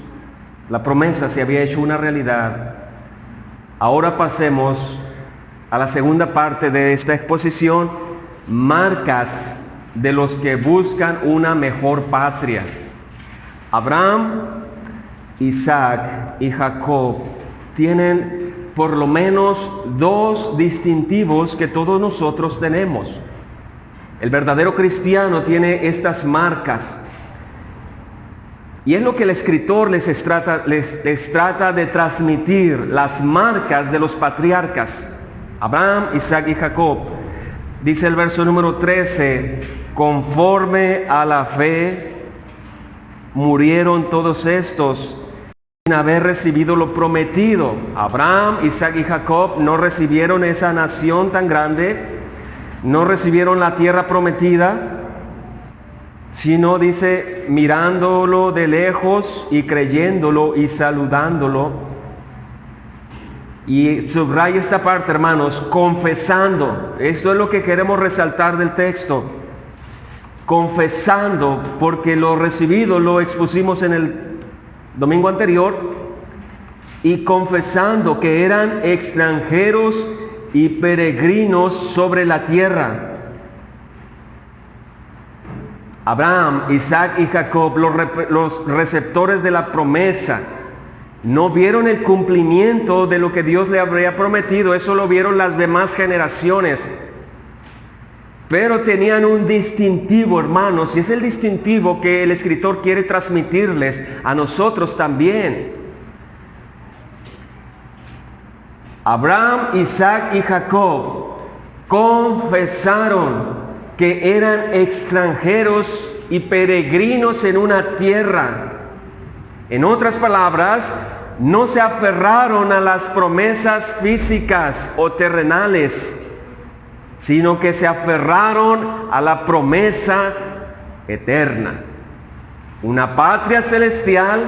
La promesa se había hecho una realidad. Ahora pasemos a la segunda parte de esta exposición, marcas de los que buscan una mejor patria. Abraham, Isaac y Jacob tienen por lo menos dos distintivos que todos nosotros tenemos. El verdadero cristiano tiene estas marcas. Y es lo que el escritor les trata de transmitir, las marcas de los patriarcas. Abraham, Isaac y Jacob. Dice el verso número 13, conforme a la fe, murieron todos estos sin haber recibido lo prometido. Abraham, Isaac y Jacob no recibieron esa nación tan grande, no recibieron la tierra prometida, sino dice, mirándolo de lejos y creyéndolo y saludándolo. Y subraya esta parte, hermanos, confesando. Esto es lo que queremos resaltar del texto. Confesando, porque lo recibido lo expusimos en el domingo anterior, y confesando que eran extranjeros y peregrinos sobre la tierra. Abraham, Isaac y Jacob, los receptores de la promesa, no vieron el cumplimiento de lo que Dios le habría prometido. Eso lo vieron las demás generaciones. Pero tenían un distintivo, hermanos, y es el distintivo que el escritor quiere transmitirles a nosotros también. Abraham, Isaac y Jacob confesaron que eran extranjeros y peregrinos en una tierra. En otras palabras, no se aferraron a las promesas físicas o terrenales, sino que se aferraron a la promesa eterna. Una patria celestial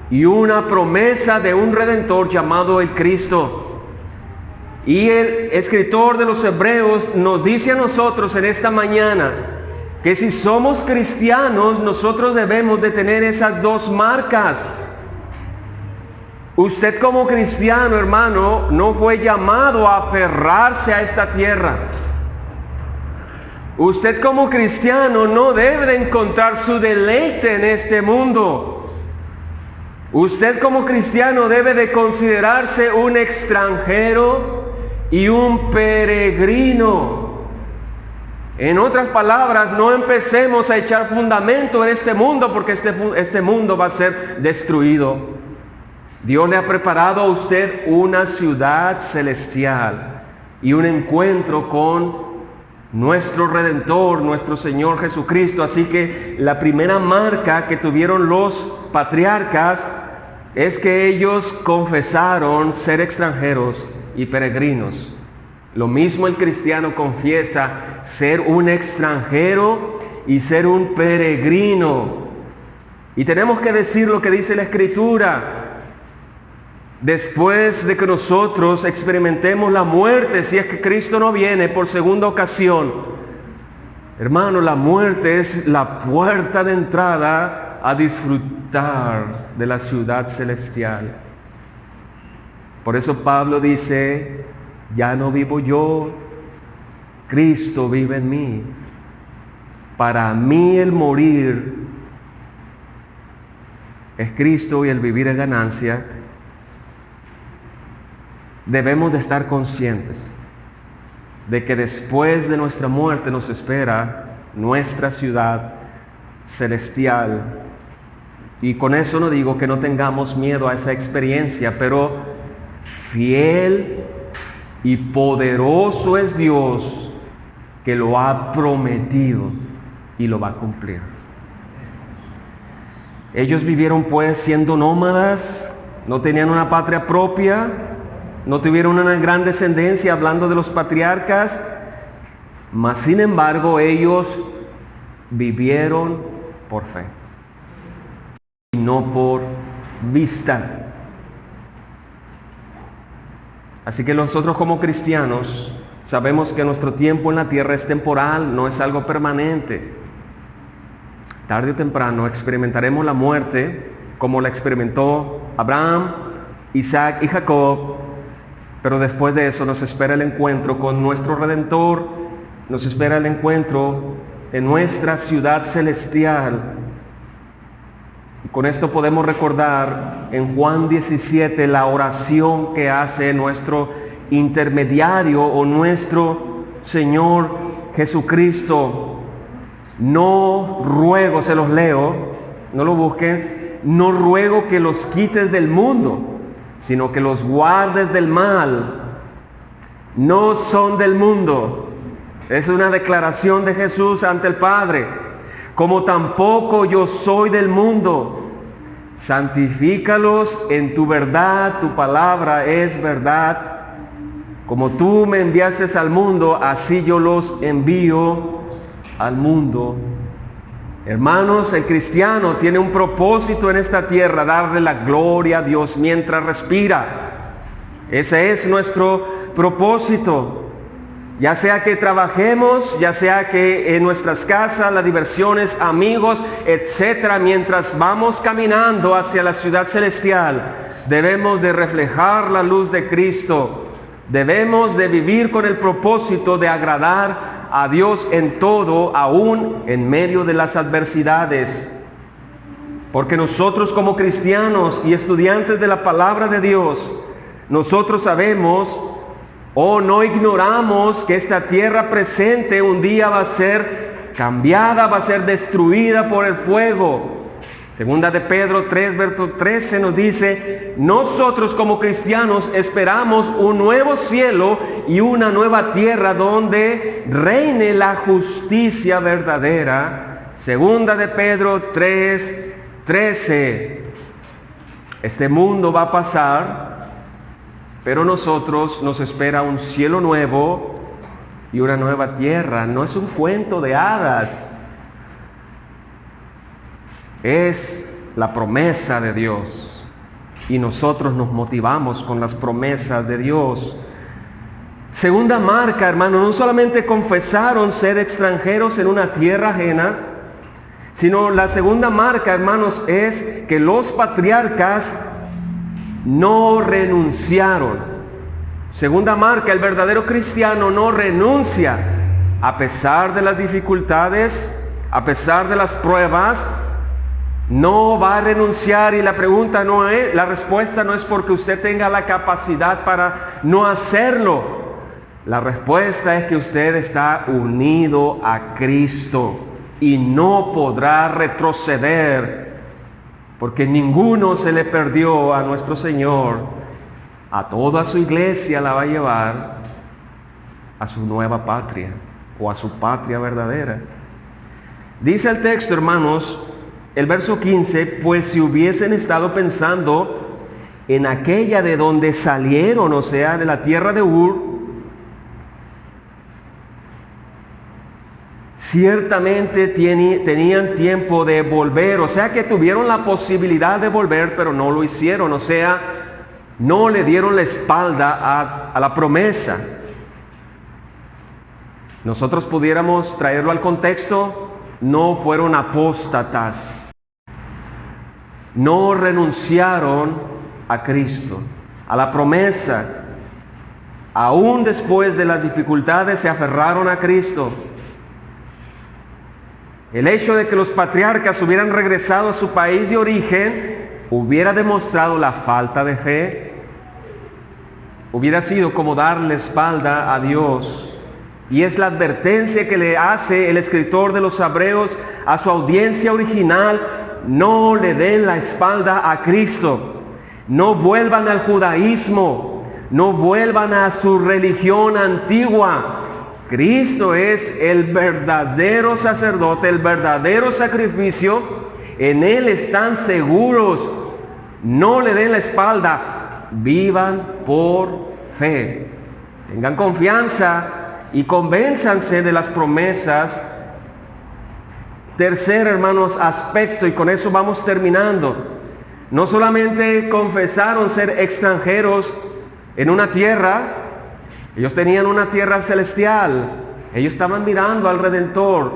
y una promesa de un Redentor llamado el Cristo. Y el escritor de los Hebreos nos dice a nosotros en esta mañana que si somos cristianos, nosotros debemos de tener esas dos marcas. Usted como cristiano, hermano, no fue llamado a aferrarse a esta tierra. Usted como cristiano no debe de encontrar su deleite en este mundo. Usted como cristiano debe de considerarse un extranjero y un peregrino. En otras palabras, no empecemos a echar fundamento en este mundo, porque este mundo va a ser destruido. Dios le ha preparado a usted una ciudad celestial y un encuentro con nuestro Redentor, nuestro Señor Jesucristo. Así que la primera marca que tuvieron los patriarcas es que ellos confesaron ser extranjeros y peregrinos. Lo mismo el cristiano confiesa ser un extranjero y ser un peregrino. Y tenemos que decir lo que dice la Escritura. Después de que nosotros experimentemos la muerte, si es que Cristo no viene por segunda ocasión, hermano, la muerte es la puerta de entrada a disfrutar de la ciudad celestial. Por eso Pablo dice, ya no vivo yo, Cristo vive en mí. Para mí el morir es Cristo y el vivir es ganancia. Debemos de estar conscientes de que después de nuestra muerte nos espera nuestra ciudad celestial. Y con eso no digo que no tengamos miedo a esa experiencia, pero fiel y poderoso es Dios que lo ha prometido y lo va a cumplir. Ellos vivieron pues siendo nómadas, no tenían una patria propia, no tuvieron una gran descendencia, hablando de los patriarcas, mas sin embargo ellos vivieron por fe y no por vista. Así que nosotros como cristianos sabemos que nuestro tiempo en la tierra es temporal, no es algo permanente. Tarde o temprano experimentaremos la muerte como la experimentó Abraham, Isaac y Jacob, pero después de eso nos espera el encuentro con nuestro Redentor, nos espera el encuentro en nuestra ciudad celestial. Y con esto podemos recordar en Juan 17 la oración que hace nuestro intermediario o nuestro Señor Jesucristo. No ruego, se los leo, no lo busquen, no ruego que los quites del mundo, sino que los guardes del mal. No son del mundo. Es una declaración de Jesús ante el Padre. Como tampoco yo soy del mundo. Santifícalos en tu verdad, tu palabra es verdad. Como tú me enviaste al mundo, así yo los envío al mundo. Hermanos, el cristiano tiene un propósito en esta tierra, darle la gloria a Dios mientras respira. Ese es nuestro propósito. Ya sea que trabajemos, ya sea que en nuestras casas, las diversiones, amigos, etcétera, mientras vamos caminando hacia la ciudad celestial, debemos de reflejar la luz de Cristo. Debemos de vivir con el propósito de agradar a Dios en todo, aún en medio de las adversidades. Porque nosotros como cristianos y estudiantes de la palabra de Dios, nosotros sabemos o no ignoramos que esta tierra presente un día va a ser cambiada, va a ser destruida por el fuego. Segunda de Pedro 3, verso 13 nos dice: nosotros como cristianos esperamos un nuevo cielo y una nueva tierra donde reine la justicia verdadera. Segunda de Pedro 3, 13. Este mundo va a pasar, pero nosotros nos espera un cielo nuevo y una nueva tierra. No es un cuento de hadas. Es la promesa de Dios y nosotros nos motivamos con las promesas de Dios. Segunda marca, hermano, no solamente confesaron ser extranjeros en una tierra ajena, sino la segunda marca, hermanos, es que los patriarcas no renunciaron. Segunda marca, el verdadero cristiano no renuncia a pesar de las dificultades, a pesar de las pruebas. No va a renunciar, y la respuesta no es porque usted tenga la capacidad para no hacerlo. La respuesta es que usted está unido a Cristo y no podrá retroceder, porque ninguno se le perdió a nuestro Señor. A toda su iglesia la va a llevar a su nueva patria o a su patria verdadera. Dice el texto, hermanos, el verso 15: pues si hubiesen estado pensando en aquella de donde salieron, o sea, de la tierra de Ur, ciertamente tenían tiempo de volver, o sea que tuvieron la posibilidad de volver, pero no lo hicieron, o sea, no le dieron la espalda a la promesa. Nosotros pudiéramos traerlo al contexto: no fueron apóstatas. No renunciaron a Cristo, a la promesa. Aún después de las dificultades se aferraron a Cristo. El hecho de que los patriarcas hubieran regresado a su país de origen hubiera demostrado la falta de fe. Hubiera sido como dar la espalda a Dios. Y es la advertencia que le hace el escritor de los Hebreos a su audiencia original: no le den la espalda a Cristo, no vuelvan al judaísmo, no vuelvan a su religión antigua. Cristo es el verdadero sacerdote, el verdadero sacrificio. En Él están seguros. No le den la espalda, vivan por fe. Tengan confianza y convénzanse de las promesas. Tercer, hermanos, aspecto, y con eso vamos terminando. No solamente confesaron ser extranjeros en una tierra, ellos tenían una tierra celestial, ellos estaban mirando al Redentor.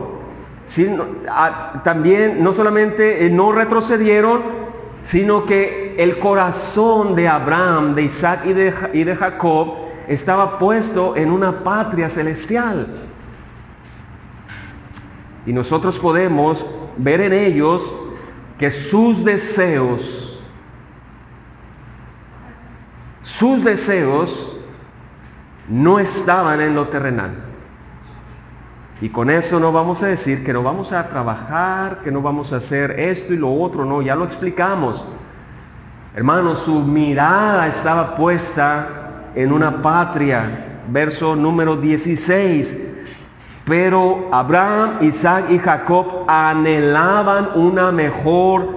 También no solamente no retrocedieron, sino que el corazón de Abraham, de Isaac y de Jacob estaba puesto en una patria celestial. Y nosotros podemos ver en ellos que sus deseos no estaban en lo terrenal. Y con eso no vamos a decir que no vamos a trabajar, que no vamos a hacer esto y lo otro, no, ya lo explicamos. Hermanos, su mirada estaba puesta en una patria. Verso número 16. Pero Abraham, Isaac y Jacob anhelaban una mejor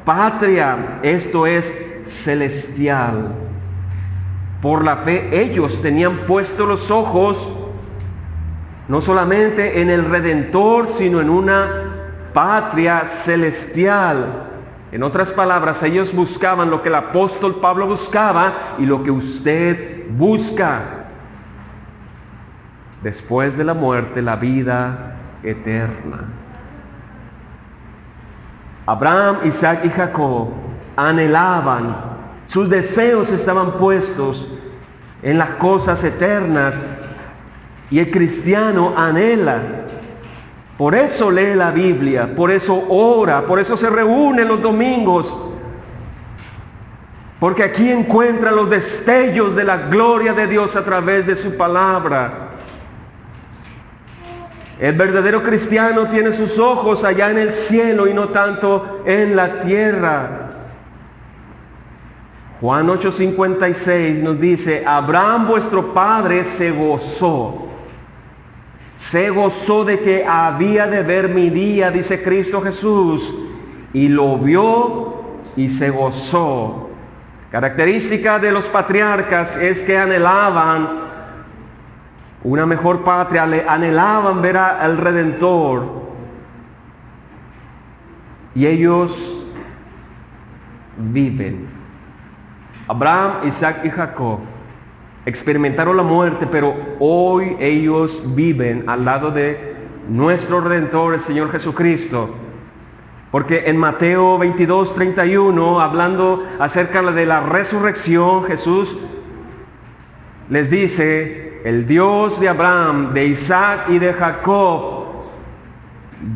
patria, esto es celestial. Por la fe ellos tenían puestos los ojos no solamente en el Redentor, sino en una patria celestial. En otras palabras, ellos buscaban lo que el apóstol Pablo buscaba y lo que usted busca. Después de la muerte, la vida eterna. Abraham, Isaac y Jacob anhelaban, sus deseos estaban puestos en las cosas eternas, y el cristiano anhela. Por eso lee la Biblia, por eso ora, por eso se reúne los domingos, porque aquí encuentra los destellos de la gloria de Dios a través de su palabra. El verdadero cristiano tiene sus ojos allá en el cielo y no tanto en la tierra. Juan 8:56 nos dice, Abraham vuestro padre se gozó de que había de ver mi día, dice Cristo Jesús, y lo vio y se gozó. Característica de los patriarcas es que anhelaban una mejor patria, anhelaban ver al Redentor, y ellos viven. Abraham, Isaac y Jacob experimentaron la muerte, pero hoy ellos viven al lado de nuestro Redentor, el Señor Jesucristo. Porque en Mateo 22:31, hablando acerca de la resurrección, Jesús les dice, el Dios de Abraham, de Isaac y de Jacob,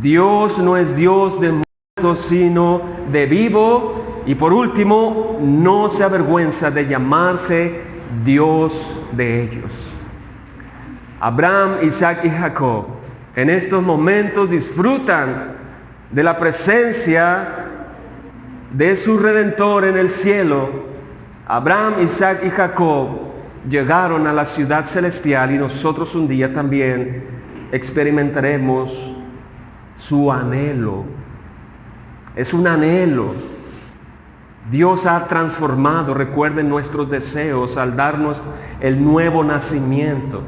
Dios no es Dios de muertos, sino de vivo. Y por último, no se avergüenza de llamarse Dios de ellos. Abraham, Isaac y Jacob en estos momentos disfrutan de la presencia de su Redentor en el cielo. Abraham, Isaac y Jacob llegaron a la ciudad celestial y nosotros un día también experimentaremos su anhelo. Es un anhelo. Dios ha transformado, recuerden, nuestros deseos al darnos el nuevo nacimiento.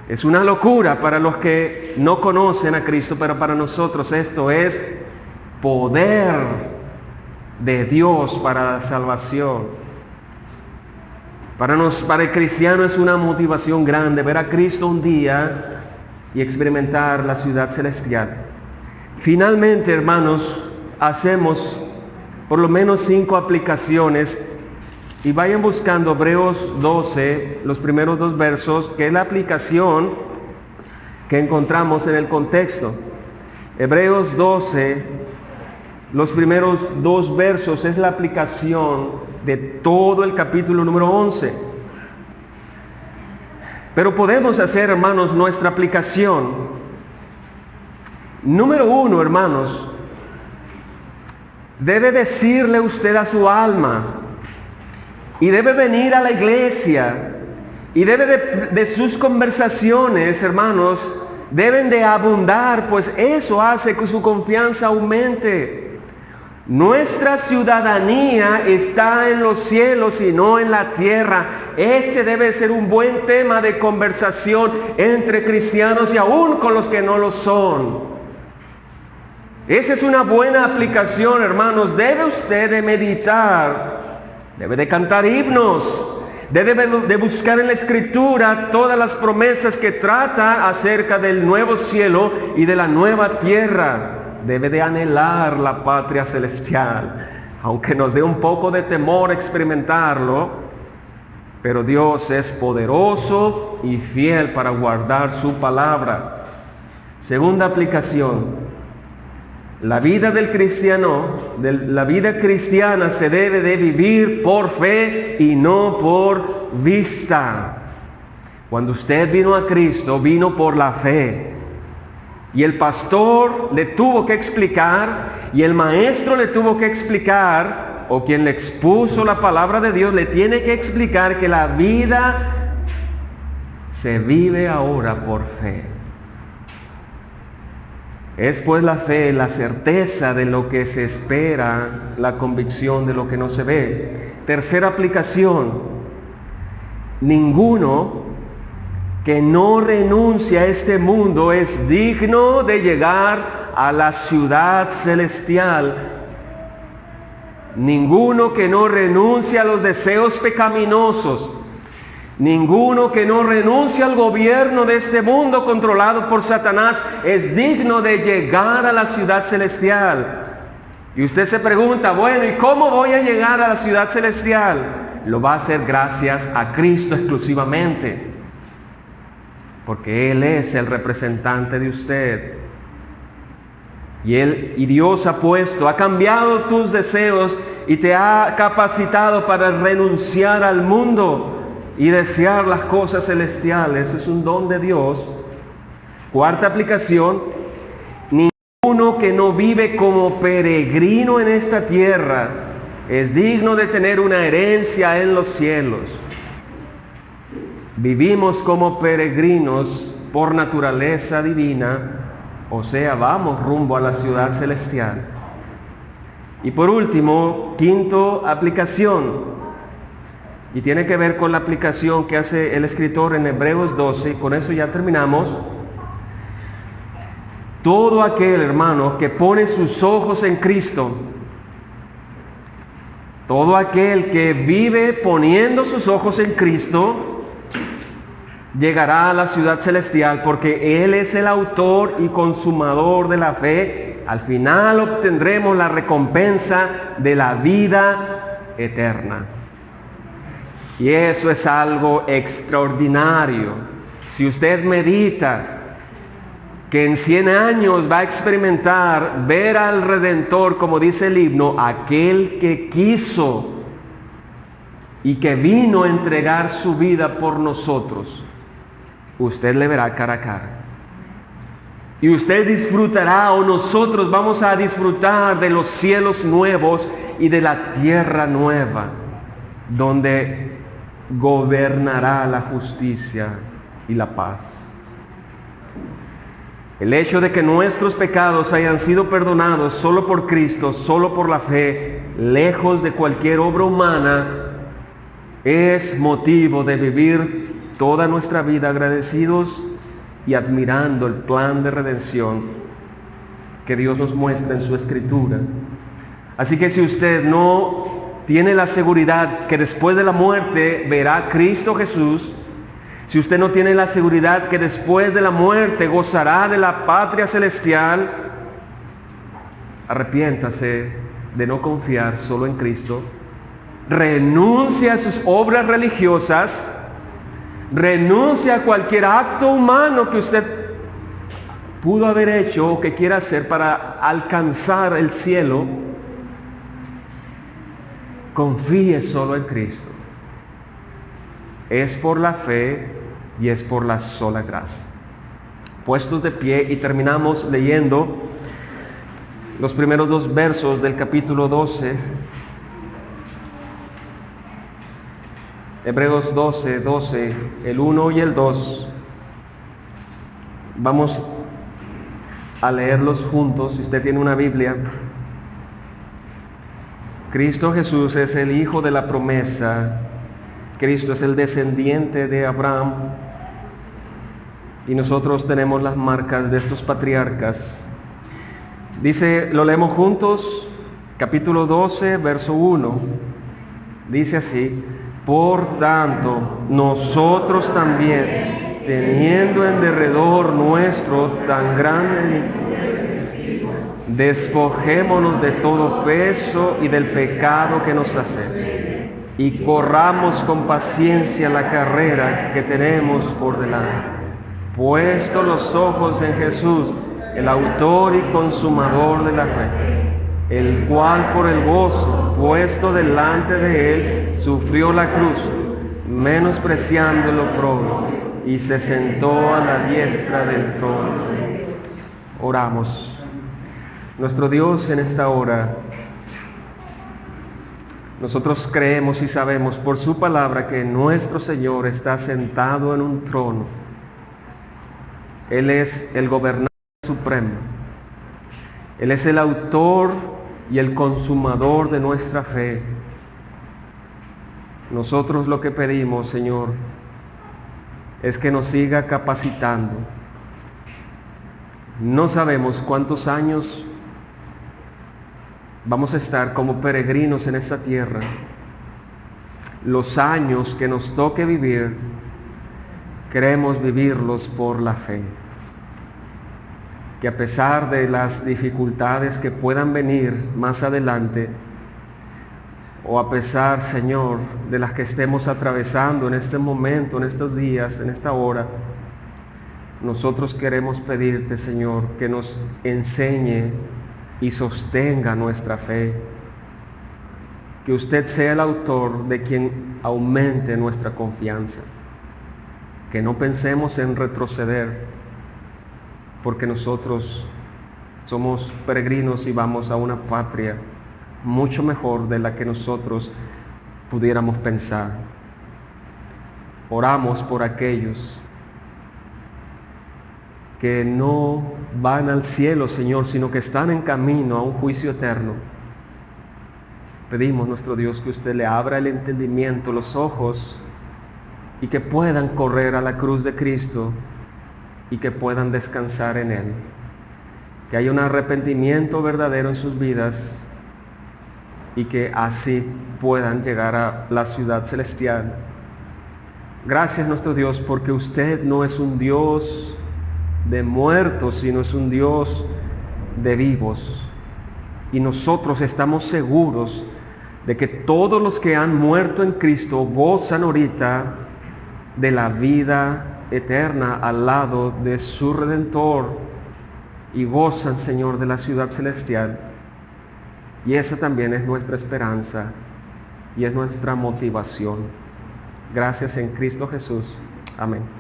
Es una locura para los que no conocen a Cristo, pero para nosotros esto es poder de Dios para la salvación. Para el cristiano es una motivación grande ver a Cristo un día y experimentar la ciudad celestial. Finalmente, hermanos, hacemos por lo menos 5 aplicaciones, y vayan buscando Hebreos 12, los primeros 2 versos, que es la aplicación que encontramos en el contexto. Hebreos 12, los primeros 2 versos, es la aplicación de todo el capítulo número 11. Pero podemos hacer, hermanos, nuestra aplicación. Número 1, hermanos, debe decirle usted a su alma, y debe venir a la iglesia, y debe de sus conversaciones, hermanos, deben de abundar, pues eso hace que su confianza aumente. Nuestra ciudadanía está en los cielos y no en la tierra. Ese debe ser un buen tema de conversación entre cristianos y aún con los que no lo son. Esa es una buena aplicación, hermanos. Debe usted de meditar, debe de cantar himnos, debe de buscar en la Escritura todas las promesas que trata acerca del nuevo cielo y de la nueva tierra. Debe de anhelar la patria celestial, aunque nos dé un poco de temor experimentarlo, pero Dios es poderoso y fiel para guardar su palabra. Segunda aplicación. La vida del cristiano, la vida cristiana se debe de vivir por fe y no por vista. Cuando usted vino a Cristo, vino por la fe. Y el pastor le tuvo que explicar, y el maestro le tuvo que explicar, o quien le expuso la palabra de Dios, le tiene que explicar que la vida se vive ahora por fe. Es pues la fe, la certeza de lo que se espera, la convicción de lo que no se ve. Tercera aplicación. Ninguno que no renuncia a este mundo es digno de llegar a la ciudad celestial. Ninguno que no renuncia a los deseos pecaminosos, ninguno que no renuncia al gobierno de este mundo controlado por Satanás es digno de llegar a la ciudad celestial. Y usted se pregunta, bueno, ¿y cómo voy a llegar a la ciudad celestial? Lo va a hacer gracias a Cristo exclusivamente, porque Él es el representante de usted. Y Dios ha cambiado tus deseos y te ha capacitado para renunciar al mundo y desear las cosas celestiales. Es un don de Dios. Cuarta aplicación: ninguno que no vive como peregrino en esta tierra es digno de tener una herencia en los cielos. Vivimos como peregrinos por naturaleza divina, o sea, vamos rumbo a la ciudad celestial. Y por último, quinto aplicación, y tiene que ver con la aplicación que hace el escritor en Hebreos 12, con eso ya terminamos. Todo aquel, hermano, que pone sus ojos en Cristo, todo aquel que vive poniendo sus ojos en Cristo, llegará a la ciudad celestial, porque Él es el autor y consumador de la fe. Al final obtendremos la recompensa de la vida eterna. Y eso es algo extraordinario. Si usted medita que en 100 años va a experimentar ver al Redentor, como dice el himno, aquel que quiso y que vino a entregar su vida por nosotros, usted le verá cara a cara. Y usted disfrutará, o nosotros vamos a disfrutar de los cielos nuevos y de la tierra nueva, donde gobernará la justicia y la paz. El hecho de que nuestros pecados hayan sido perdonados solo por Cristo, solo por la fe, lejos de cualquier obra humana, es motivo de vivir toda nuestra vida agradecidos y admirando el plan de redención que Dios nos muestra en su Escritura. Así que si usted no tiene la seguridad que después de la muerte verá a Cristo Jesús, si usted no tiene la seguridad que después de la muerte gozará de la patria celestial, arrepiéntase de no confiar solo en Cristo, renuncie a sus obras religiosas, renuncie a cualquier acto humano que usted pudo haber hecho o que quiera hacer para alcanzar el cielo. Confíe solo en Cristo. Es por la fe y es por la sola gracia. Puestos de pie, y terminamos leyendo los primeros 2 versos del capítulo 12. Hebreos 12, el 1 y el 2. Vamos a leerlos juntos, si usted tiene una Biblia. Cristo Jesús es el Hijo de la promesa. Cristo es el descendiente de Abraham. Y nosotros tenemos las marcas de estos patriarcas. Dice, lo leemos juntos, capítulo 12, verso 1. Dice así: por tanto, nosotros también, teniendo en derredor nuestro tan grande, despojémonos de todo peso y del pecado que nos asedia, y corramos con paciencia la carrera que tenemos por delante, puesto los ojos en Jesús, el autor y consumador de la fe, el cual por el gozo puesto delante de él sufrió la cruz, menospreciando el oprobio, y se sentó a la diestra del trono. Oramos. Nuestro Dios, en esta hora, nosotros creemos y sabemos por su palabra que nuestro Señor está sentado en un trono. Él es el gobernante supremo. Él es el autor y el consumador de nuestra fe. Nosotros lo que pedimos, Señor, es que nos siga capacitando. No sabemos cuántos años vamos a estar como peregrinos en esta tierra. Los años que nos toque vivir, queremos vivirlos por la fe. Que a pesar de las dificultades que puedan venir más adelante, o a pesar, Señor, de las que estemos atravesando en este momento, en estos días, en esta hora, nosotros queremos pedirte, Señor, que nos enseñe y sostenga nuestra fe. Que usted sea el autor de quien aumente nuestra confianza. Que no pensemos en retroceder, porque nosotros somos peregrinos y vamos a una patria mucho mejor de la que nosotros pudiéramos pensar. Oramos por aquellos que no van al cielo, Señor, sino que están en camino a un juicio eterno. Pedimos, nuestro Dios, que usted le abra el entendimiento, los ojos, y que puedan correr a la cruz de Cristo y que puedan descansar en Él. Que haya un arrepentimiento verdadero en sus vidas y que así puedan llegar a la ciudad celestial. Gracias, nuestro Dios, porque usted no es un Dios de muertos, sino es un Dios de vivos. Y nosotros estamos seguros de que todos los que han muerto en Cristo gozan ahorita de la vida eterna al lado de su Redentor y gozan, Señor, de la ciudad celestial. Y esa también es nuestra esperanza y es nuestra motivación. Gracias en Cristo Jesús. Amén.